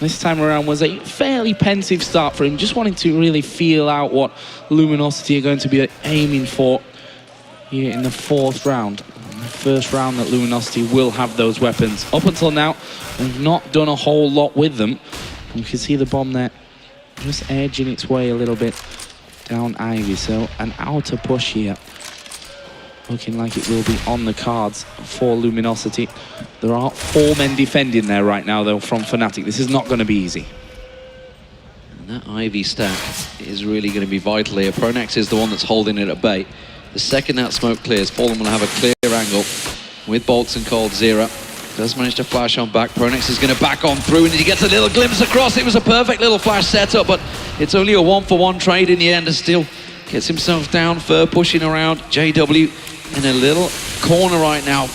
Speaker 13: This time around was a fairly pensive start for him, just wanting to really feel out what Luminosity are going to be aiming for here in the 4th round. The first round that Luminosity will have those weapons. Up until now, they've not done a whole lot with them. And you can see the bomb there just edging its way a little bit down Ivy. So an outer push here, looking like it will be on the cards for Luminosity. There are 4 men defending there right now, though, from Fnatic. This is not going to be easy.
Speaker 12: And that Ivy stack is really going to be vital here. Pronax is the one that's holding it at bay. The second that smoke clears, Fallen will have a clear angle with bolts and cold Zero. Does manage to flash on back. Pronax is going to back on through, and he gets a little glimpse across. It was a perfect little flash setup, but it's only a 1-for-1 trade in the end, and still gets himself down. Fur pushing around. JW in a little corner right now.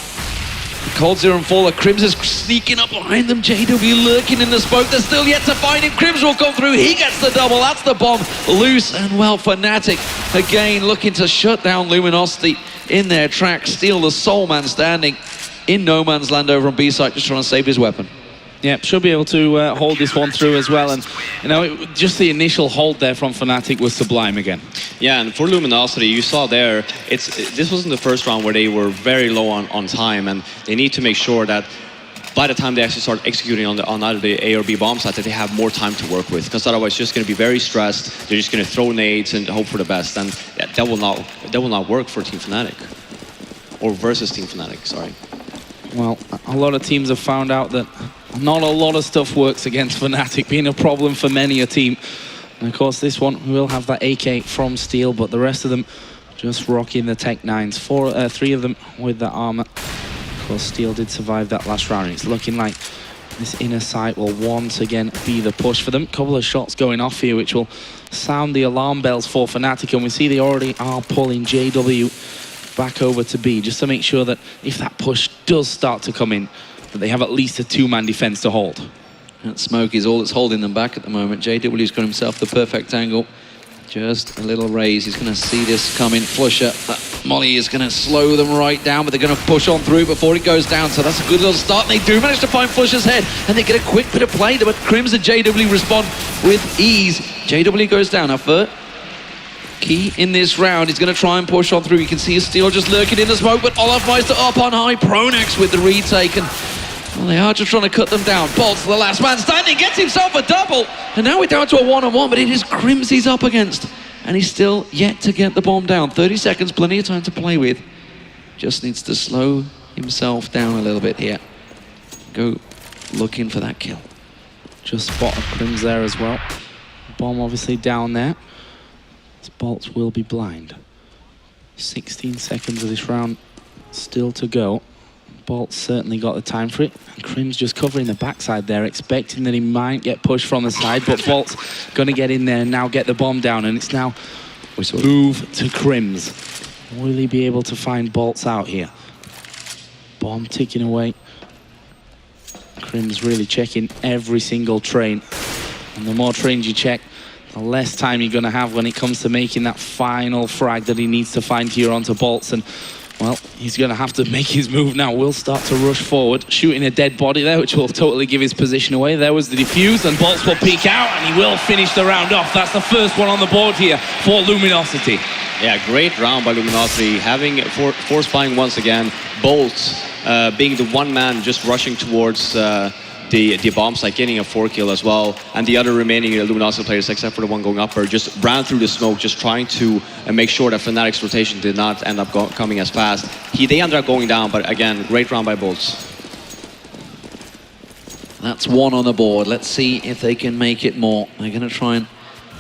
Speaker 12: Cold Zero and Faller. Crims is sneaking up behind them. JW lurking in the smoke. They're still yet to find him. Crims will come through. He gets the double. That's the bomb. Loose, and well, Fnatic again looking to shut down Luminosity in their tracks. Steal the sole man standing in no man's land over on B site, just trying to save his weapon.
Speaker 13: Yeah, should be able to hold this one through as well. And, you know, just the initial hold there from Fnatic was sublime again.
Speaker 14: Yeah, and for Luminosity, you saw there, this wasn't the first round where they were very low on time, and they need to make sure that by the time they actually start executing on either the A or B bomb site, that they have more time to work with, because otherwise it's just going to be very stressed. They're just going to throw nades and hope for the best, and that will not work for Team Fnatic. Or versus Team Fnatic, sorry.
Speaker 13: Well, a lot of teams have found out that not a lot of stuff works against Fnatic, being a problem for many a team. And of course, this one will have that AK from Steel, but the rest of them just rocking the Tech 9s. 3 of them with the armor. Of course, Steel did survive that last round. It's looking like this inner site will once again be the push for them. Couple of shots going off here, which will sound the alarm bells for Fnatic, and we see they already are pulling JW back over to B, just to make sure that if that push does start to come in, that they have at least a 2-man defense to hold.
Speaker 12: That smoke is all that's holding them back at the moment. JW's got himself the perfect angle. Just a little raise. He's going to see this coming. Flusher. Molly is going to slow them right down, but they're going to push on through before it goes down. So that's a good little start. And they do manage to find Flusher's head, and they get a quick bit of play. But Crims and JW respond with ease. JW goes down. Fur, key in this round. He's going to try and push on through. You can see his Steel just lurking in the smoke, but Olafmeister up on high. Pronax with the retake, and well, they are just trying to cut them down. Bolts, the last man standing, gets himself a double, and now we're down to a 1-on-1, but it is Crims he's up against, and he's still yet to get the bomb down. 30 seconds, plenty of time to play with. Just needs to slow himself down a little bit here. Go looking for that kill.
Speaker 13: Just spotted Crims there as well. Bomb obviously down there. Bolts will be blind. 16 seconds of this round still to go. Bolts certainly got the time for it. And Crims just covering the backside there, expecting that he might get pushed from the side, but Bolts gonna get in there and now get the bomb down, and it's now move to Crims. Will he be able to find Bolts out here? Bomb ticking away. Crims really checking every single train. And the more trains you check, the less time you're going to have when it comes to making that final frag that he needs to find here onto Bolts. And, well, he's going to have to make his move now. Will start to rush forward, shooting a dead body there, which will totally give his position away. There was the defuse, and Bolts will peek out, and he will finish the round off. That's the first one on the board here for Luminosity.
Speaker 14: Yeah, great round by Luminosity, having force buying once again. Bolts being the one man just rushing towards the bomb site, getting a 4-kill as well, and the other remaining Luminosity players, except for the one going upper, just ran through the smoke, just trying to make sure that Fnatic's rotation did not end up coming as fast. They ended up going down, but again, great round by Bolts.
Speaker 12: That's 1 on the board. Let's see if they can make it more. They're going to try and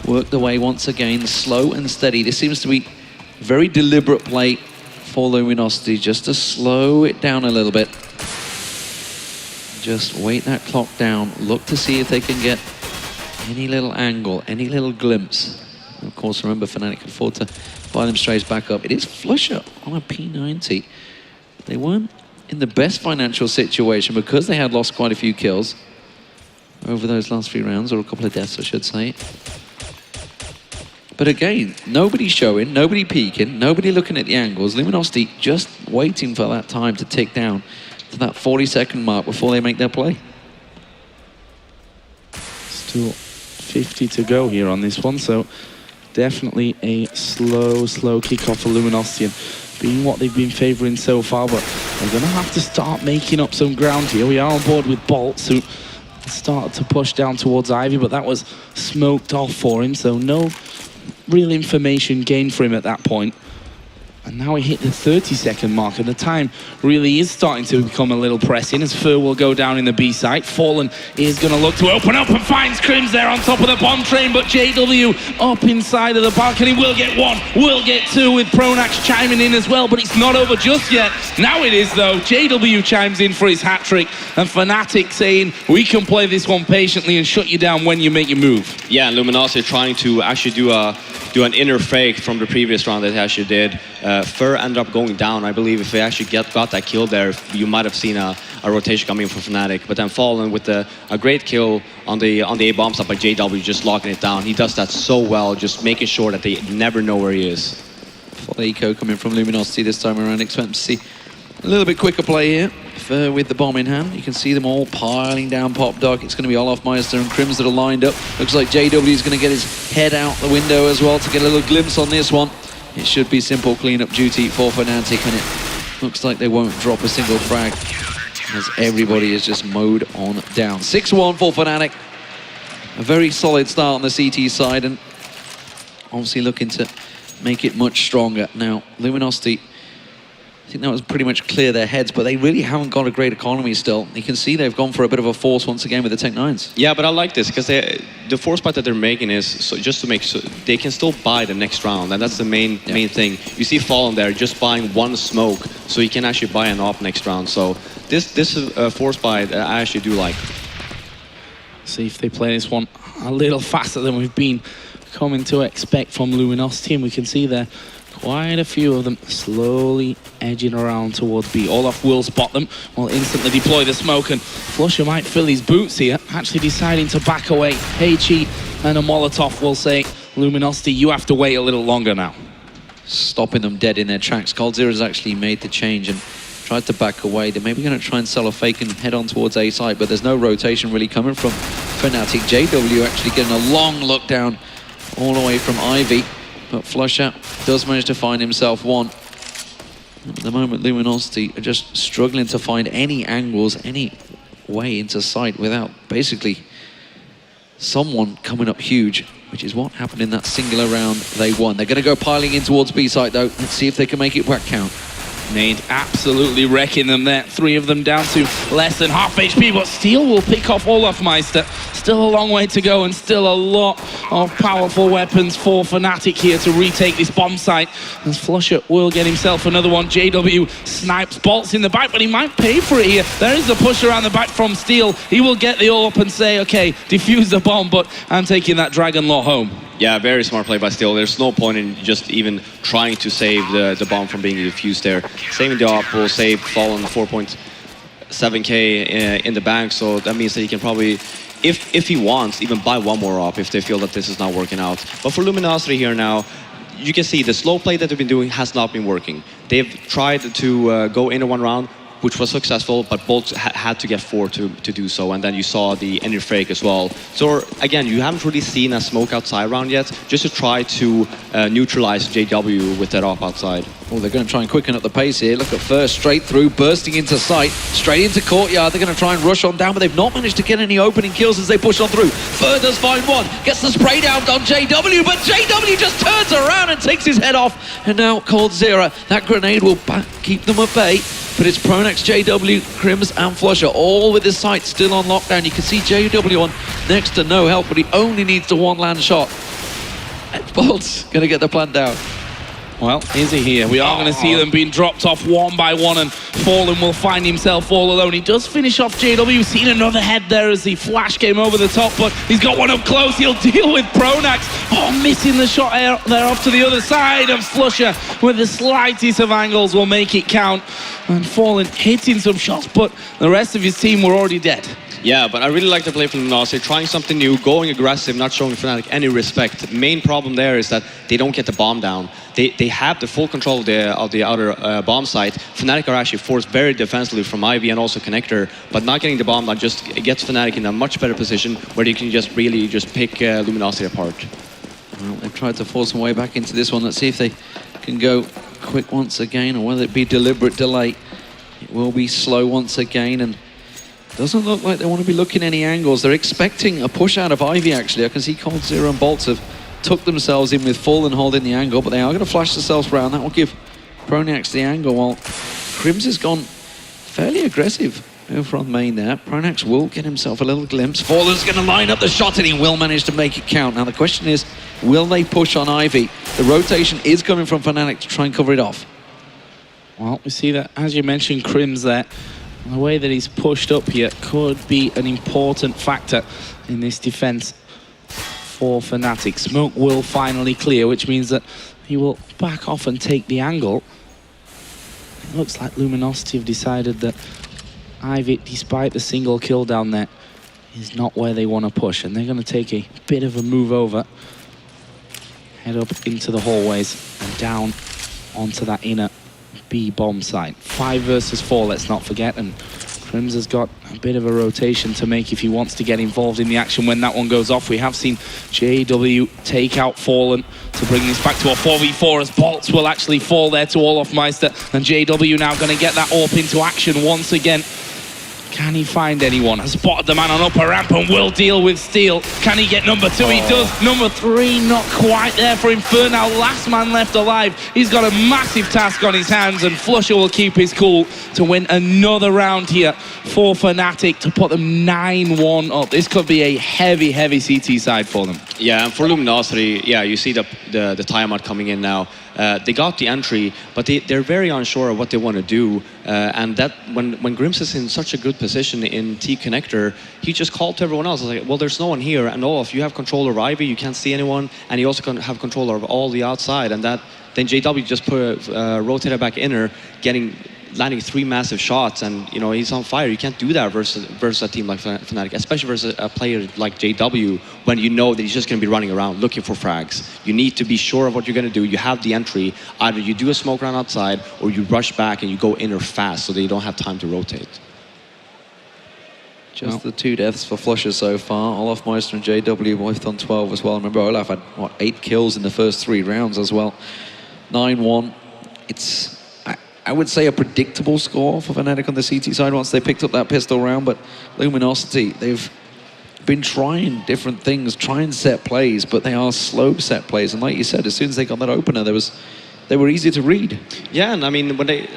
Speaker 12: work the way once again, slow and steady. This seems to be very deliberate play for Luminosity, just to slow it down a little bit. Just wait that clock down, look to see if they can get any little angle, any little glimpse. And of course, remember, Fnatic can afford to buy them strays back up. It is Flusher on a P90. They weren't in the best financial situation because they had lost quite a few kills over those last few rounds, or a couple of deaths, I should say. But again, nobody showing, nobody peeking, nobody looking at the angles. Luminosity just waiting for that time to tick down to that 40-second mark before they make their play.
Speaker 13: Still 50 to go here on this one, so definitely a slow kickoff for Luminosity, and being what they've been favouring so far, but they're going to have to start making up some ground here. We are on board with Bolts, who started to push down towards Ivy, but that was smoked off for him, so no real information gained for him at that point. And now we hit the 30-second mark, and the time really is starting to become a little pressing as Fur will go down in the B site. Fallen is going to look to open up and finds Crims there on top of the bomb train, but JW up inside of the balcony will get one, will get two, with Pronax chiming in as well, but it's not over just yet. Now it is though. JW chimes in for his hat-trick, and Fnatic saying, we can play this one patiently and shut you down when you make your move.
Speaker 14: Yeah, and Luminosity trying to actually do an inner fake from the previous round that they actually did. Fur ended up going down. I believe if they actually got that kill there, you might have seen a rotation coming from Fnatic. But then Fallen with a great kill on the A bomb stop by JW, just locking it down. He does that so well, just making sure that they never know where he is.
Speaker 12: Full eco coming from Luminosity this time around. Expect to see a little bit quicker play here. Fur with the bomb in hand. You can see them all piling down Pop Dog. It's going to be Olaf Meister and Crims that are lined up. Looks like JW is going to get his head out the window as well to get a little glimpse on this one. It should be simple cleanup duty for Fnatic, and it looks like they won't drop a single frag as everybody is just mowed on down. 6-1 for Fnatic. A very solid start on the CT side, and obviously looking to make it much stronger. Now, Luminosity, I think that was pretty much clear their heads, but they really haven't got a great economy still. You can see they've gone for a bit of a force once again with the Tech-9s.
Speaker 14: Yeah, but I like this because the force buy that they're making is so just to make sure they can still buy the next round, and that's the main thing. You see Fallen there just buying one smoke, so he can actually buy an op next round. So this is a force buy that I actually do like.
Speaker 13: See if they play this one a little faster than we've been coming to expect from Luminosity, and we can see there quite a few of them slowly edging around towards B. Olaf will spot them, will instantly deploy the smoke, and Flusher might fill his boots here, actually deciding to back away. Heichi and a Molotov will say, Luminosity, you have to wait a little longer now.
Speaker 12: Stopping them dead in their tracks. Coldzera's actually made the change and tried to back away. They're maybe going to try and sell a fake and head on towards A side, but there's no rotation really coming from Fnatic. JW actually getting a long look down all the way from Ivy. But Flusher does manage to find himself one. At the moment, Luminosity are just struggling to find any angles, any way into sight without basically someone coming up huge, which is what happened in that singular round they won. They're going to go piling in towards B site though. Let's see if they can make it back count.
Speaker 13: Nade absolutely wrecking them there. 3 of them down to less than half HP, but Steel will pick off Olaf Meister. Still a long way to go, and still a lot of powerful weapons for Fnatic here to retake this bomb site. As Flusher will get himself another one. JW snipes Bolts in the back, but he might pay for it here. There is a push around the back from Steel. He will get the AWP and say, okay, defuse the bomb, but I'm taking that Dragon Law home.
Speaker 14: Yeah, very smart play by Steel. There's no point in just even trying to save the bomb from being defused there. Saving the op will save Fallen 4.7k in the bank, so that means that he can probably, if he wants, even buy one more op if they feel that this is not working out. But for Luminosity here now, you can see the slow play that they've been doing has not been working. They've tried to go into one round, which was successful, but Bolt had to get 4 to do so, and then you saw the inner fake as well. So again, you haven't really seen a smoke outside round yet, just to try to neutralize JW with that op outside.
Speaker 12: Oh, they're going to try and quicken up the pace here. Look at First, straight through, bursting into sight, straight into Courtyard. They're going to try and rush on down, but they've not managed to get any opening kills as they push on through. Fur does find one, gets the spray down on JW, but JW just turns around and takes his head off. And now Coldzera, that grenade will keep them at bay. But it's Pronax, JW, Crims and Flusher, all with his sights still on lockdown. You can see JW on next to no help, but he only needs the one land shot. Bolt's going to get the plant down.
Speaker 13: Well, is he here? We are going to see them being dropped off one by one, and Fallen will find himself all alone. He does finish off JW. We've seen another head there as the flash came over the top, but he's got one up close. He'll deal with Pronax. Oh, missing the shot there off to the other side, and Flusher with the slightest of angles will make it count. And Fallen hitting some shots, but the rest of his team were already dead.
Speaker 14: Yeah, but I really like the play from Luminosity, trying something new, going aggressive, not showing Fnatic any respect. The main problem there is that they don't get the bomb down. They have the full control of the outer bomb site. Fnatic are actually forced very defensively from Ivy and also Connector, but not getting the bomb down just gets Fnatic in a much better position where they can just really just pick Luminosity apart.
Speaker 12: Well, they've tried to force their way back into this one. Let's see if they can go quick once again, or whether it be deliberate delay. It will be slow once again, and doesn't look like they want to be looking any angles. They're expecting a push out of Ivy, actually. I can see Cold Zero and Bolts have tucked themselves in with Fallen holding the angle, but they are going to flash themselves around. That will give Pronax the angle, while Crims has gone fairly aggressive over on main there. Pronax will get himself a little glimpse. Fallen's going to line up the shot, and he will manage to make it count. Now the question is, will they push on Ivy? The rotation is coming from Fnatic to try and cover it off.
Speaker 13: Well, we see that, as you mentioned, Crims there. The way that he's pushed up here could be an important factor in this defense for Fnatic. Smoke will finally clear, which means that he will back off and take the angle. It looks like Luminosity have decided that Ivy, despite the single kill down there, is not where they want to push, and they're going to take a bit of a move over, head up into the hallways and down onto that inner B bomb site. 5 versus 4, let's not forget, and Crims has got a bit of a rotation to make if he wants to get involved in the action when that one goes off. We have seen JW take out Fallen to bring this back to a 4v4, as Bolts will actually fall there to Olofmeister, and JW now going to get that AWP into action once again. Can he find anyone? Has spotted the man on upper ramp and will deal with Steel. Can he get number 2? He does. Number 3, not quite there for Infernal. Last man left alive. He's got a massive task on his hands, and Flusher will keep his cool to win another round here for Fnatic to put them 9-1 up. This could be a heavy, heavy CT side for them.
Speaker 14: Yeah, and for Luminosity, yeah, you see the timeout coming in now. They got the entry, but they're very unsure of what they want to do. And that when Grims is in such a good position in T Connector, he just called to everyone else. Like, well, there's no one here, and Olaf, you have control over Ivy, you can't see anyone, and you also can have control over all the outside. And that then JW just rotated back inner, landing 3 massive shots, and you know he's on fire. You can't do that versus a team like Fnatic, especially versus a player like JW, when you know that he's just going to be running around looking for frags. You need to be sure of what you're going to do. You have the entry. Either you do a smoke round outside, or you rush back and you go inner fast so that you don't have time to rotate.
Speaker 12: Just the 2 deaths for Flusher so far. Olofmeister and JW both on 12 as well. Remember, Olaf had, what, 8 kills in the first 3 rounds as well. 9-1. It's, I would say, a predictable score for Fnatic on the CT side once they picked up that pistol round, but Luminosity, they've been trying different things, trying set plays, but they are slow set plays. And like you said, as soon as they got that opener, they were easy to read.
Speaker 14: Yeah, and I mean, when they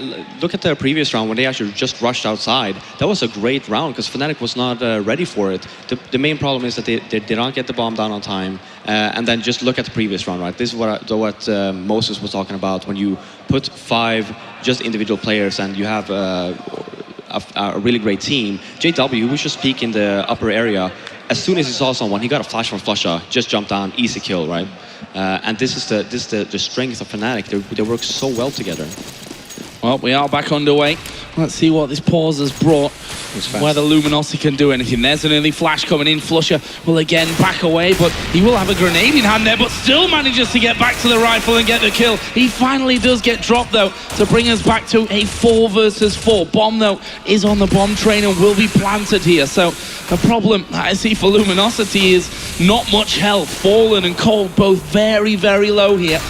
Speaker 14: look at their previous round, when they actually just rushed outside, that was a great round because Fnatic was not ready for it. The main problem is that they did not get the bomb down on time. And then just look at the previous round, right? This is what Moses was talking about. When you put 5 just individual players and you have a really great team, JW, who should peek in the upper area, as soon as he saw someone, he got a flash from Flusher, just jumped down, easy kill, right? And this is the strength of Fnatic. They work so well together.
Speaker 13: Well, we are back underway. Let's see what this pause has brought. Whether Luminosity can do anything. There's an early flash coming in. Flusher will again back away, but he will have a grenade in hand there, but still manages to get back to the rifle and get the kill. He finally does get dropped, though, to bring us back to a 4 versus 4. Bomb, though, is on the bomb train and will be planted here. So the problem I see for Luminosity is not much health. Fallen and Cold both very, very low here.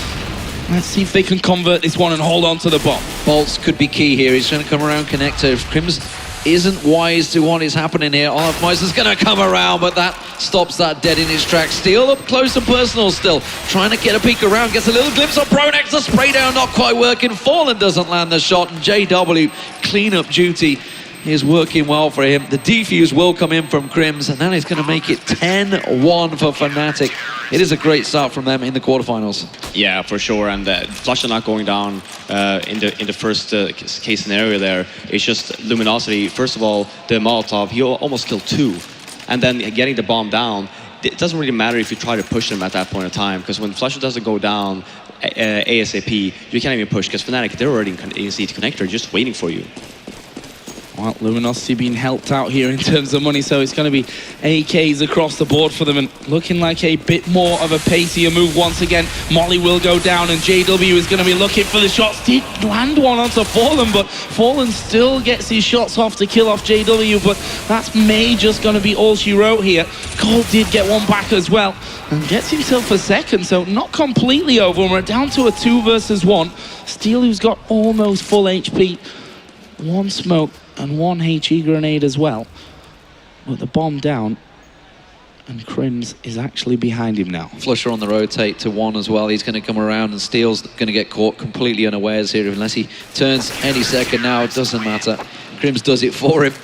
Speaker 13: Let's see if they can convert this one and hold on to the bomb.
Speaker 12: Bolts could be key here. He's going to come around Connector. If Crims isn't wise to what is happening here, Olofmeister's going to come around, but that stops that dead in his tracks. Steel up close and personal still. Trying to get a peek around. Gets a little glimpse of Pronax. The spray down not quite working. Fallen doesn't land the shot. And JW, clean up duty. is working well for him. The defuse will come in from Crims, and that is going to make it 10-1 for Fnatic. It is a great start from them in the quarterfinals.
Speaker 14: Yeah, for sure. And Flush are not going down in the first case scenario there. It's just Luminosity. First of all, the Molotov, he almost killed 2. And then getting the bomb down, it doesn't really matter if you try to push them at that point in time, because when Flush doesn't go down ASAP, you can't even push, because Fnatic, they're already in CT connector, just waiting for you.
Speaker 13: Well, Luminosity being helped out here in terms of money, so it's going to be AKs across the board for them, and looking like a bit more of a pacier move once again. Molly will go down, and JW is going to be looking for the shots. Did land one onto Fallen, but Fallen still gets his shots off to kill off JW, but that's May just going to be all she wrote here. Cole did get one back as well, and gets himself a second, so not completely over, and we're down to a 2 versus 1. Steel, who's got almost full HP, 1 smoke, and 1 HE grenade as well. But the bomb down, and Crims is actually behind him now.
Speaker 12: Flusher on the rotate to 1 as well. He's going to come around, and Steel's going to get caught completely unawares here unless he turns any second now. It doesn't matter. Crims does it for him.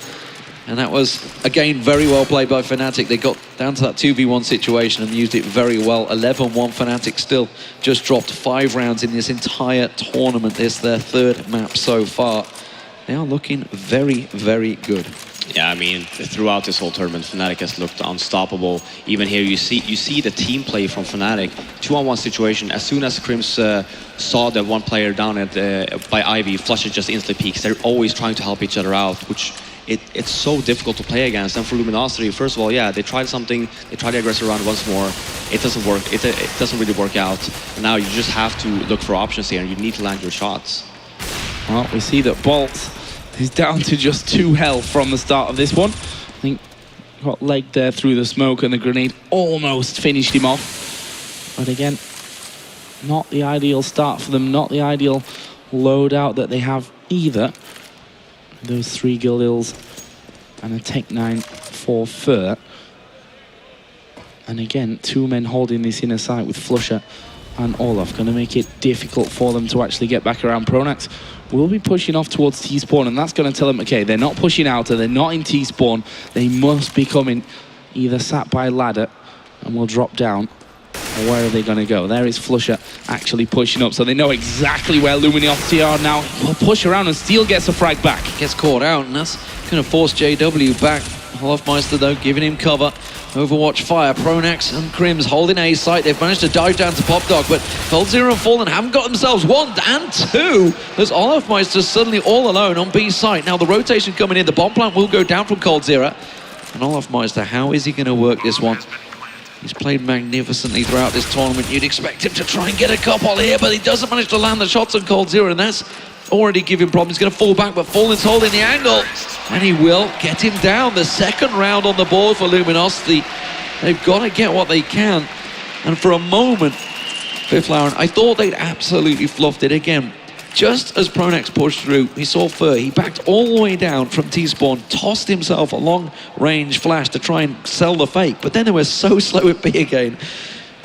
Speaker 12: And that was, again, very well played by Fnatic. They got down to that 2v1 situation and used it very well. 11-1 Fnatic still just dropped 5 rounds in this entire tournament. This is their 3rd map so far. They are looking very, very good.
Speaker 14: Yeah, I mean, throughout this whole tournament, Fnatic has looked unstoppable. Even here, you see the team play from Fnatic. 2-on-1 situation. As soon as Crims saw the one player down at by Ivy, Flusher just instantly peaks. They're always trying to help each other out, which it's so difficult to play against. And for Luminosity, first of all, yeah, they tried something. They tried the aggressive round once more. It doesn't work. It doesn't really work out. And now you just have to look for options here, and you need to land your shots.
Speaker 13: Well, we see that Bolt is down to just 2 health from the start of this one. I think got legged there through the smoke, and the grenade almost finished him off. But again, not the ideal start for them, not the ideal loadout that they have either. Those 3 Galils and a Tech 9 for Fur. And again, 2 men holding this inner site with Flusher and Olaf, going to make it difficult for them to actually get back around. Pronax will be pushing off towards T-spawn, and that's going to tell them, okay, they're not pushing out, they're not in T-spawn, they must be coming either sat by ladder and will drop down, or where are they going to go? There is Flusher actually pushing up, so they know exactly where Luminosity are now. We'll push around, and Steel gets a frag back.
Speaker 12: Gets caught out, and that's going to force JW back. Hofmeister, though, giving him cover. Overwatch fire. Pronax and Crims holding A site. They've managed to dive down to Pop Dog, but Coldzera and Fallen haven't got themselves 1 and 2. There's Hofmeister suddenly all alone on B site. Now the rotation coming in. The bomb plant will go down from Coldzera. And Hofmeister, how is he going to work this one? He's played magnificently throughout this tournament. You'd expect him to try and get a couple here, but he doesn't manage to land the shots on Coldzera, and that's already giving problems. He's going to fall back, but Fallen's holding the angle, and he will get him down. The 2nd round on the board for Luminosity. They've got to get what they can, and for a moment, Fifth Lauren, I thought they'd absolutely fluffed it again. Just as Pronax pushed through, he saw Fur, he backed all the way down from T-spawn, tossed himself a long-range flash to try and sell the fake, but then they were so slow at B again.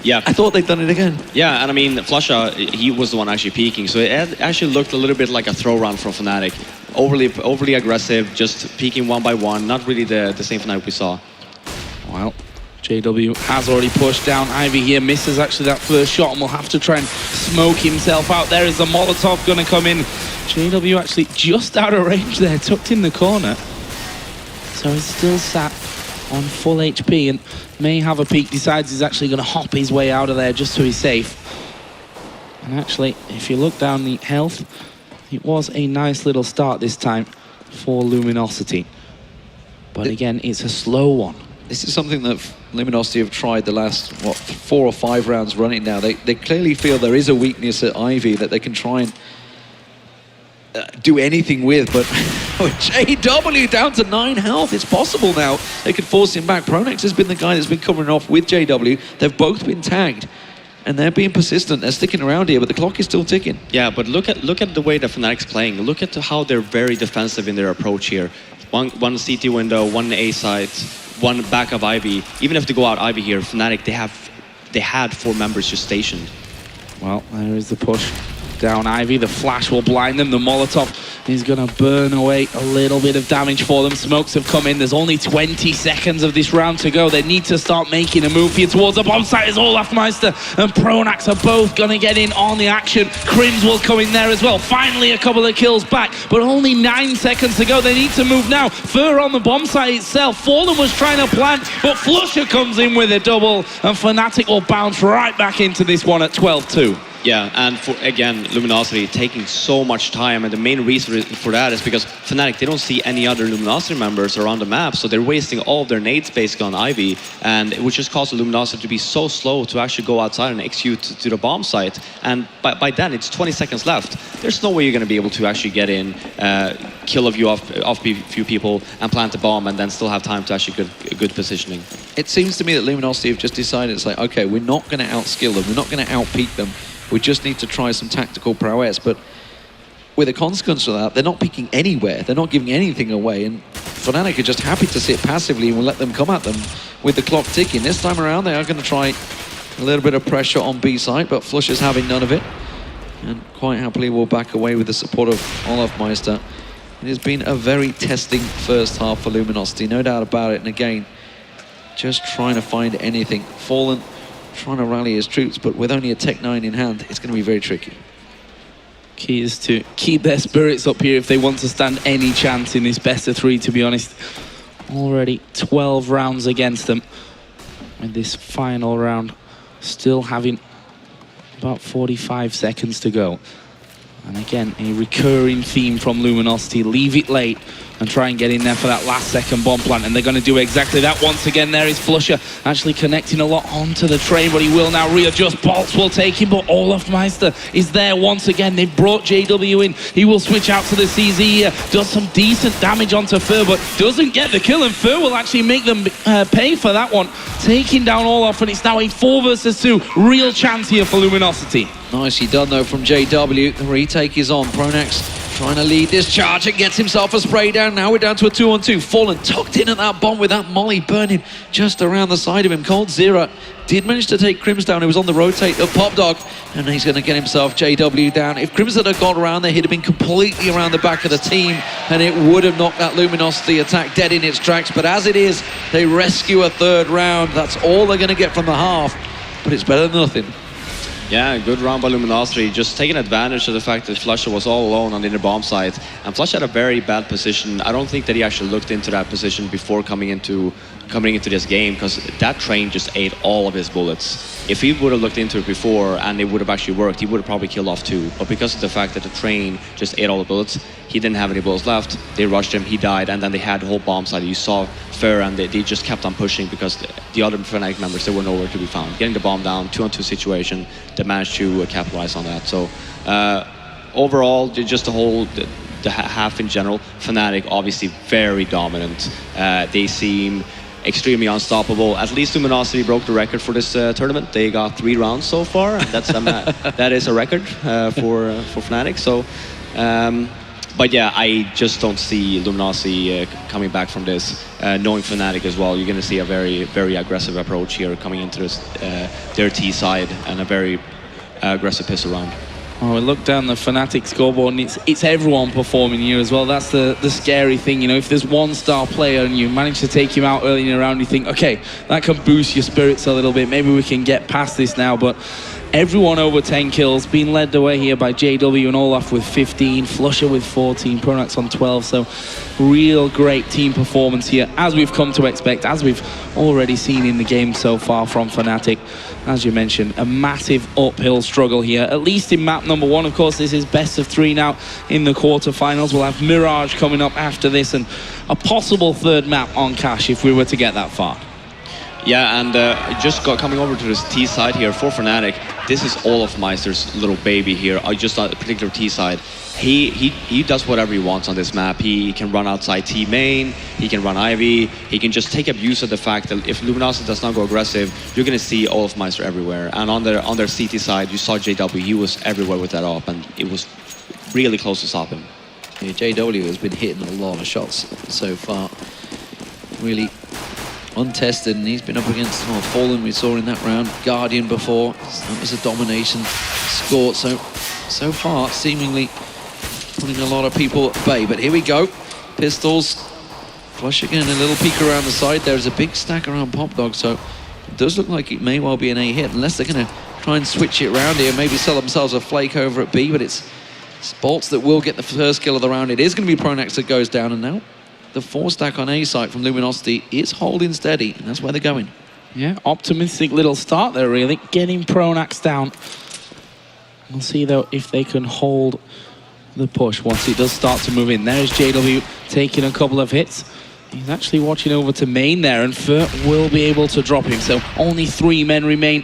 Speaker 14: Yeah.
Speaker 12: I thought they'd done it again.
Speaker 14: Yeah, and I mean, Flusher, he was the one actually peeking, so it actually looked a little bit like a throw run from Fnatic. Overly aggressive, just peeking 1 by 1, not really the same Fnatic we saw.
Speaker 13: Well, JW has already pushed down. Ivy here misses actually that first shot, and will have to try and smoke himself out. There is the Molotov going to come in. JW actually just out of range there, tucked in the corner. So he's still sat on full HP, and may have a peek, decides he's actually going to hop his way out of there just so he's safe. And actually, if you look down the health, it was a nice little start this time for Luminosity. But again, it's a slow one.
Speaker 12: This is something that Luminosity have tried the last, 4 or 5 rounds running now. They clearly feel there is a weakness at Ivy that they can try and do anything with, but JW down to 9 health. It's possible now. They could force him back. Pronax has been the guy that's been covering off with JW. They've both been tagged, and they're being persistent. They're sticking around here, but the clock is still ticking.
Speaker 14: Yeah, but look at the way that Fnatic's playing. Look at how they're very defensive in their approach here. One CT window, 1 A side, 1 back of Ivy. Even if they go out Ivy here, Fnatic, they had 4 members just stationed.
Speaker 13: Well, there is the push down Ivy. The flash will blind them. The Molotov is going to burn away a little bit of damage for them. Smokes have come in. There's only 20 seconds of this round to go. They need to start making a move here towards the bomb site as Olafmeister and Pronax are both going to get in on the action. Crims will come in there as well. Finally, a couple of kills back, but only 9 seconds to go. They need to move now. Fur on the bomb site itself. Fallen was trying to plant, but Flusher comes in with a double, and Fnatic will bounce right back into this one at 12-2.
Speaker 14: Yeah, and again, Luminosity taking so much time, and the main reason for that is because Fnatic, they don't see any other Luminosity members around the map, so they're wasting all of their nades basically on Ivy, and which just caused Luminosity to be so slow to actually go outside and execute to the bomb site. And by then, it's 20 seconds left. There's no way you're going to be able to actually get in, kill a few people, and plant the bomb, and then still have time to actually good positioning.
Speaker 12: It seems to me that Luminosity have just decided, it's like, okay, we're not going to outskill them, we're not going to outpeak them. We just need to try some tactical prowess, but with a consequence of that, they're not peeking anywhere. They're not giving anything away, and Fnatic are just happy to sit passively and we'll let them come at them with the clock ticking. This time around, they are going to try a little bit of pressure on B side, but Flusher's having none of it, and quite happily will back away with the support of Olafmeister. It has been a very testing first half for Luminosity, no doubt about it, and again, just trying to find anything. Fallen trying to rally his troops, but with only a Tech 9 in hand, it's going to be very tricky.
Speaker 13: Key is to keep their spirits up here if they want to stand any chance in this best of 3, to be honest. Already 12 rounds against them. And this final round still having about 45 seconds to go. And again, a recurring theme from Luminosity, leave it late and try and get in there for that last second bomb plant, and they're going to do exactly that once again. There is Flusher actually connecting a lot onto the train, but he will now readjust. Bolts will take him, but Olafmeister is there once again. They've brought JW in. He will switch out to the CZ here, does some decent damage onto Fur, but doesn't get the kill, and Fur will actually make them pay for that one, taking down Olaf, and it's now a 4 versus 2 real chance here for Luminosity.
Speaker 12: Nicely done though from JW. The retake is on. Pronax trying to lead this charge and gets himself a spray down. Now we're down to a 2-on-2. Fallen tucked in at that bomb with that molly burning just around the side of him. Cold Zero did manage to take Crims down. He was on the rotate of Pop Dog, and he's going to get himself JW down. If Crims had got around there, he'd have been completely around the back of the team, and it would have knocked that Luminosity attack dead in its tracks. But as it is, they rescue a 3rd round. That's all they're going to get from the half, but it's better than nothing.
Speaker 14: Yeah, good round by Luminosity, just taking advantage of the fact that Flusher was all alone on the inner bomb site. And Flusher had a very bad position. I don't think that he actually looked into that position before coming into this game, because that train just ate all of his bullets. If he would have looked into it before and it would have actually worked, he would have probably killed off 2. But because of the fact that the train just ate all the bullets, he didn't have any bullets left. They rushed him, he died, and then they had the whole bomb site. You saw Fair, and they just kept on pushing because the other Fnatic members, they were nowhere to be found. Getting the bomb down, 2-on-2 situation, they managed to capitalize on that. So overall, just the half in general, Fnatic obviously very dominant. They seem extremely unstoppable. At least Luminosity broke the record for this tournament. They got 3 rounds so far, and that's that is a record for Fnatic. So, but yeah, I just don't see Luminosity coming back from this. Knowing Fnatic as well, you're going to see a very, very aggressive approach here coming into this, their T side, and a very aggressive pistol round.
Speaker 13: Oh, look down the Fnatic scoreboard, and it's everyone performing here as well. That's the scary thing, you know. If there's one star player and you manage to take him out early in the round, you think, okay, that can boost your spirits a little bit. Maybe we can get past this now, but everyone over 10 kills, being led the way here by JW and Olaf with 15, Flusher with 14, Pronax on 12, so real great team performance here, as we've come to expect, as we've already seen in the game so far from Fnatic. As you mentioned, a massive uphill struggle here, at least in map number 1. Of course, this is best of 3 now in the quarterfinals. We'll have Mirage coming up after this, and a possible 3rd map on Cash if we were to get that far.
Speaker 14: Yeah, and coming over to this T side here for Fnatic, this is Olafmeister's little baby here. Just on the particular T side, he does whatever he wants on this map. He can run outside T main, he can run Ivy, he can just take abuse of the fact that if Luminosity does not go aggressive, you're going to see Olafmeister everywhere. And on their CT side, you saw JW, he was everywhere with that op, and it was really close to stop him.
Speaker 12: Yeah, JW has been hitting a lot of shots so far. Really untested, and he's been up against Fallen, we saw in that round, Guardian before. That was a domination score. So far, seemingly putting a lot of people at bay. But here we go. Pistols. Flush again, a little peek around the side. There's a big stack around Pop Dog, so it does look like it may well be an A hit, unless they're going to try and switch it around here, maybe sell themselves a flake over at B, but it's Bolts that will get the first kill of the round. It is going to be Pronax that goes down, and now the 4 stack on A site from Luminosity is holding steady, and that's where they're going.
Speaker 13: Yeah, optimistic little start there, really, getting Pronax down. We'll see, though, if they can hold the push once it does start to move in. There's JW taking a couple of hits. He's actually watching over to main there, and Fur will be able to drop him. So only 3 men remain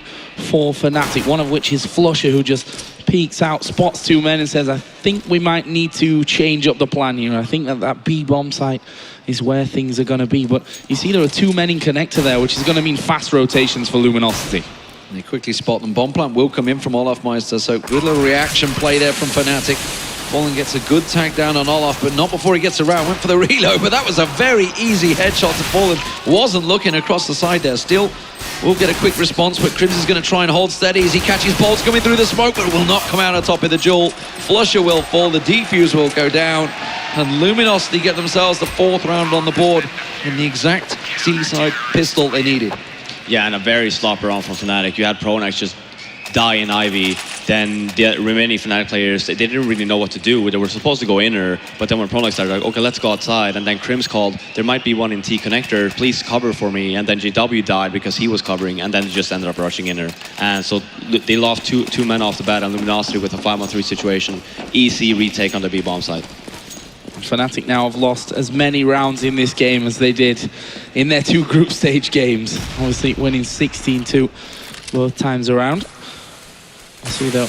Speaker 13: for Fnatic, one of which is Flusher, who just peeks out, spots 2 men and says, I think we might need to change up the plan here. I think that B bomb site is where things are going to be. But you see there are 2 men in connector there, which is going to mean fast rotations for Luminosity.
Speaker 12: And they quickly spot them. Bomb plant will come in from Olafmeister, so good little reaction play there from Fnatic. Fallen gets a good tag down on Olaf, but not before he gets around. Went for the reload, but that was a very easy headshot to Fallen. Wasn't looking across the side there. Still will get a quick response, but Crimson's going to try and hold steady as he catches Bolts coming through the smoke, but will not come out on top of the duel. Flusher will fall, the defuse will go down, and Luminosity get themselves the 4th round on the board in the exact C-side pistol they needed.
Speaker 14: Yeah, and a very sloppy round from Fnatic. You had Pronax just die in Ivy, then the remaining Fnatic players, they didn't really know what to do. They were supposed to go inner, but then when Pronax started, like, okay, let's go outside, and then Crims called, there might be one in T connector, please cover for me, and then JW died because he was covering, and then they just ended up rushing inner. And so they lost two men off the bat, and Luminosity with a 5-on-3 situation, easy retake on the B bomb side.
Speaker 13: Fnatic now have lost as many rounds in this game as they did in their 2 group stage games. Obviously winning 16-2 both times around. We'll see though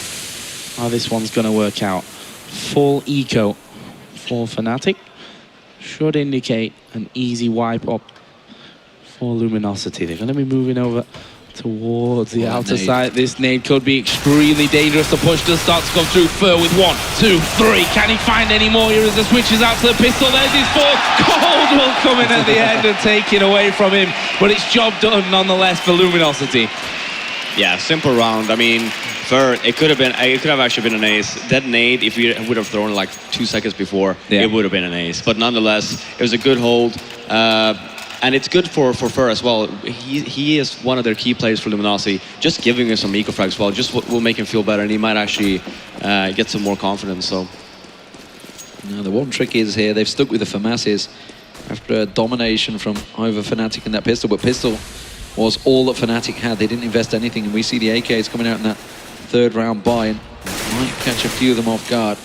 Speaker 13: how this one's going to work out. Full eco for Fnatic should indicate an easy wipe up for Luminosity. They're going to be moving over towards the outer side. This nade could be extremely dangerous. The push does start to come through. Fur with 1, 2, 3. Can he find any more here as the switches out to the pistol? There's his 4. Cold will come in at the end and take it away from him. But it's job done nonetheless for Luminosity.
Speaker 14: Yeah, simple round. I mean, it could have actually been an ace. That nade, if you would have thrown it like 2 seconds before, it would have been an ace. But nonetheless, it was a good hold. And it's good for Fur as well. He is one of their key players for Luminosity. Just giving him some eco frags as well, just will make him feel better, and he might actually get some more confidence. So,
Speaker 12: now the one trick is here, they've stuck with the FAMASs after a domination from over Fnatic in that pistol, but pistol was all that Fnatic had. They didn't invest anything, and we see the AKs coming out in that 3rd round buy, and might catch a few of them off guard.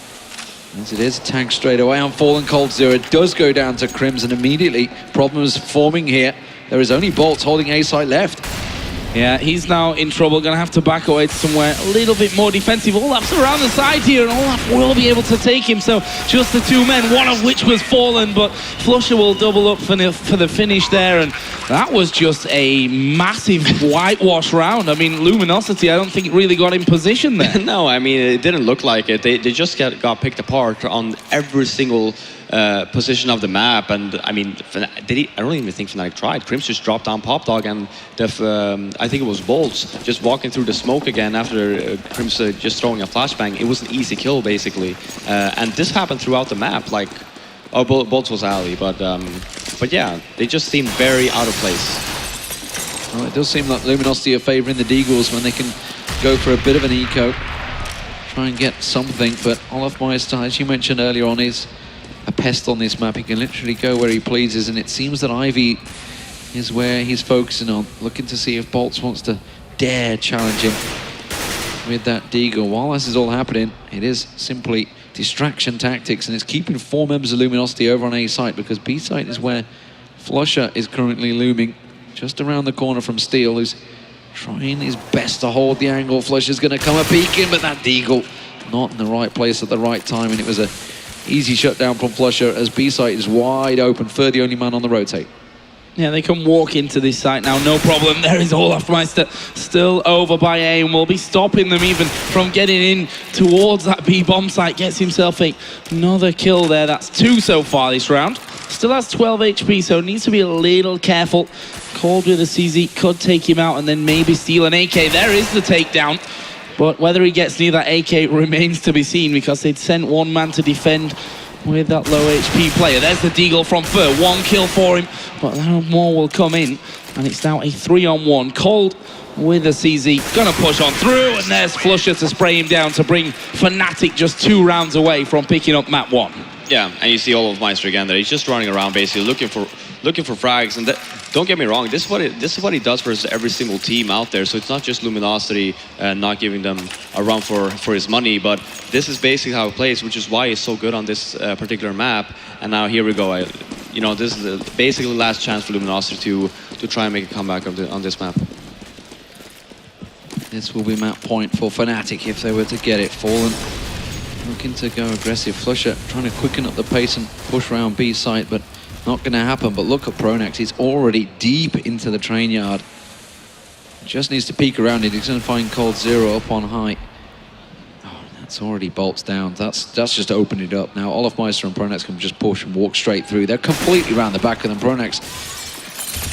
Speaker 12: As it is, tag straight away on Fallen Cold Zero. It does go down to Crimson immediately. Problems forming here. There is only Bolts holding A site left.
Speaker 13: Yeah, he's now in trouble. Gonna have to back away to somewhere a little bit more defensive. Olaf's around the side here, and Olaf will be able to take him. So just the 2 men, one of which was Fallen, but Flusher will double up for the finish there. And that was just a massive whitewash round. I mean, Luminosity, I don't think it really got in position there.
Speaker 14: No, I mean, it didn't look like it. They just got picked apart on every single position of the map, and I mean, I don't even think Fnatic tried. Crims just dropped down Pop Dog, and I think it was Bolts just walking through the smoke again after Crims just throwing a flashbang. It was an easy kill basically, and this happened throughout the map. Like, Bolts was alley, but yeah, they just seemed very out of place.
Speaker 12: Well, it does seem like Luminosity are favouring the Deagles when they can go for a bit of an eco, try and get something. But Olafmeister, as you mentioned earlier on, is a pest on this map. He can literally go where he pleases, and it seems that Ivy is where he's focusing on, looking to see if Bolts wants to dare challenge him with that Deagle. While this is all happening, it is simply distraction tactics, and it's keeping 4 members of Luminosity over on A site, because B site is where Flusher is currently looming, just around the corner from Steel, who's trying his best to hold the angle. Flusher's going to come a peeking, but that Deagle not in the right place at the right time, and it was a easy shutdown from Flusher as B site is wide open. Fur the only man on the rotate.
Speaker 13: Yeah, they can walk into this site now, no problem. There is Olafmeister still over by A, and will be stopping them even from getting in towards that B bomb site. Gets himself another kill there. That's 2 so far this round. Still has 12 HP, so needs to be a little careful. Cold with a CZ could take him out, and then maybe steal an AK. There is the takedown. But whether he gets near that AK remains to be seen, because they'd sent one man to defend with that low HP player. There's the deagle from Fur. 1 kill for him, but more will come in. And it's now a 3-on-1. Cold with a CZ. Gonna push on through, and there's Flusher to spray him down to bring Fnatic just 2 rounds away from picking up map 1.
Speaker 14: Yeah, and you see Olofmeister again there. He's just running around basically looking for frags. And don't get me wrong, this is what he does for every single team out there. So it's not just Luminosity not giving them a run for his money, but this is basically how he plays, which is why he's so good on this particular map. And now here we go. This is basically the last chance for Luminosity to try and make a comeback on this map.
Speaker 12: This will be map point for Fnatic if they were to get it. Fallen looking to go aggressive. Flusher trying to quicken up the pace and push around B site, but not going to happen. But look at Pronax. He's already deep into the train yard. Just needs to peek around it. He's going to find Cold Zero up on height. Oh, that's already bolts down. That's just opened it up. Now Olofmeister and Pronax can just push and walk straight through. They're completely around the back of them. Pronax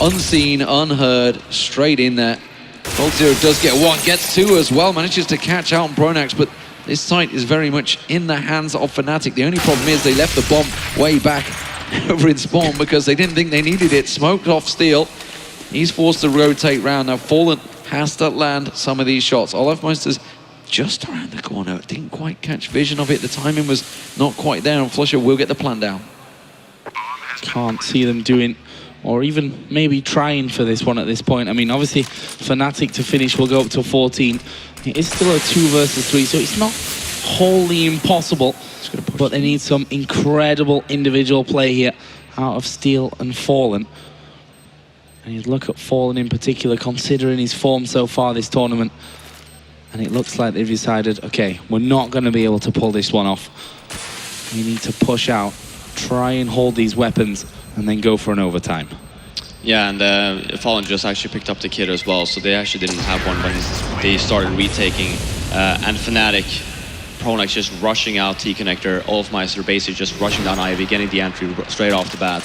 Speaker 12: unseen, unheard, straight in there. Cold Zero does get 1, gets 2 as well, manages to catch out on Pronax, but this site is very much in the hands of Fnatic. The only problem is they left the bomb way back over in spawn because they didn't think they needed it. Smoked off Steel. He's forced to rotate round. Now Fallen has to land some of these shots. Olofmeister's just around the corner. Didn't quite catch vision of it. The timing was not quite there, and Flusher will get the plan down.
Speaker 13: Can't see them doing, or even maybe trying for this one at this point. I mean, obviously, Fnatic to finish will go up to 14. It is still a 2 versus 3, so it's not wholly impossible. But they need some incredible individual play here out of Steel and Fallen. And you look at Fallen in particular, considering his form so far this tournament. And it looks like they've decided, okay, we're not going to be able to pull this one off. We need to push out, try and hold these weapons, and then go for an overtime.
Speaker 14: Yeah, and Fallen just actually picked up the kit as well, so they actually didn't have one when they started retaking. And Fnatic, Pronax just rushing out T-Connector, Olofmeister basically just rushing down Ivy, getting the entry straight off the bat.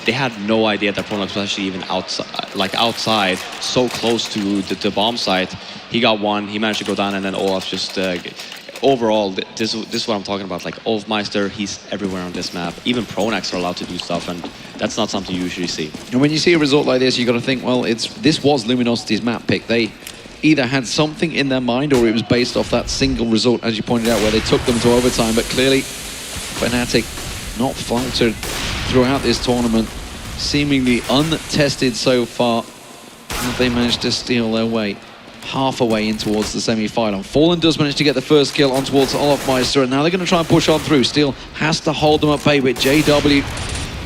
Speaker 14: They had no idea that Pronax was actually even outside, so close to the bomb site. He got 1, he managed to go down, and then Olaf just... overall, this is what I'm talking about. Like, Olofmeister, he's everywhere on this map. Even Pronax are allowed to do stuff, and that's not something you usually see.
Speaker 12: And when you see a result like this, you got to think, well, this was Luminosity's map pick. They either had something in their mind, or it was based off that single result, as you pointed out, where they took them to overtime. But clearly, Fnatic not faltered throughout this tournament, seemingly untested so far. And they managed to steal their way half a way in towards the semi-final. Fallen does manage to get the first kill on towards Olofmeister, and now they're going to try and push on through. Steel has to hold them at bay with JW.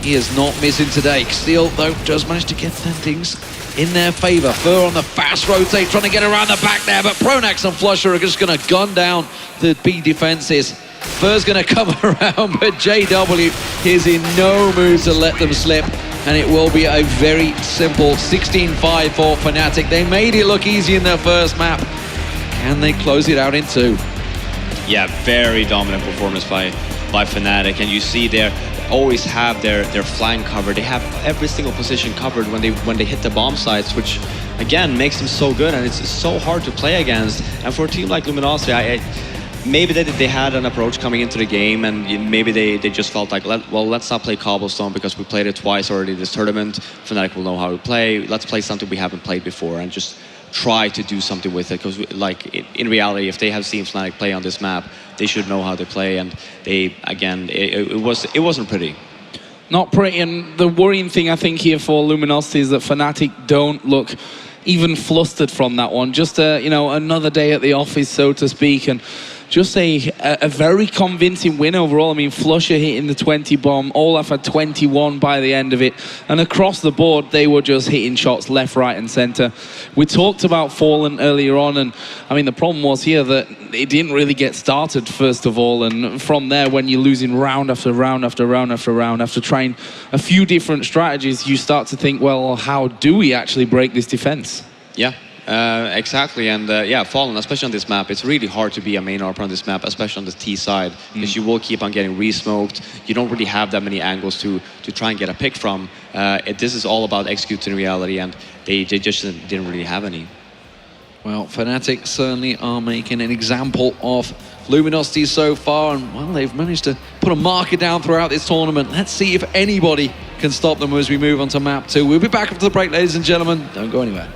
Speaker 12: He is not missing today. Steel, though, does manage to get things in their favor. Fur on the fast rotate, trying to get around the back there, but Pronax and Flusher are just going to gun down the B defenses. Fur's going to come around, but JW is in no mood to let them slip. And it will be a very simple 16-5 for Fnatic. They made it look easy in their first map. Can they close it out in 2?
Speaker 14: Yeah, very dominant performance by Fnatic. And you see they always have their flank covered. They have every single position covered when they hit the bomb sites, which again makes them so good, and it's so hard to play against. And for a team like Luminosity, maybe they had an approach coming into the game, and maybe they just felt like, let's not play Cobblestone because we played it twice already this tournament. Fnatic will know how to play. Let's play something we haven't played before and just try to do something with it. Because in reality, if they have seen Fnatic play on this map, they should know how to play. And it wasn't pretty.
Speaker 13: Not pretty, and the worrying thing I think here for Luminosity is that Fnatic don't look even flustered from that one. Just another day at the office, so to speak, and just a very convincing win overall. I mean, Flusher hitting the 20 bomb, Olaf had 21 by the end of it, and across the board, they were just hitting shots left, right, and center. We talked about Fallen earlier on, and I mean, the problem was here that it didn't really get started, first of all, and from there, when you're losing round after round after round after round, after trying a few different strategies, you start to think, well, how do we actually break this defense?
Speaker 14: Yeah. Exactly, and yeah, Fallen, especially on this map, it's really hard to be a main AWP on this map, especially on the T side, because you will keep on getting re-smoked. You don't really have that many angles to try and get a pick from. This is all about executing reality, and they just didn't really have any.
Speaker 12: Well, Fnatic certainly are making an example of Luminosity so far, and well, they've managed to put a marker down throughout this tournament. Let's see if anybody can stop them as we move on to map 2. We'll be back after the break, ladies and gentlemen. Don't go anywhere.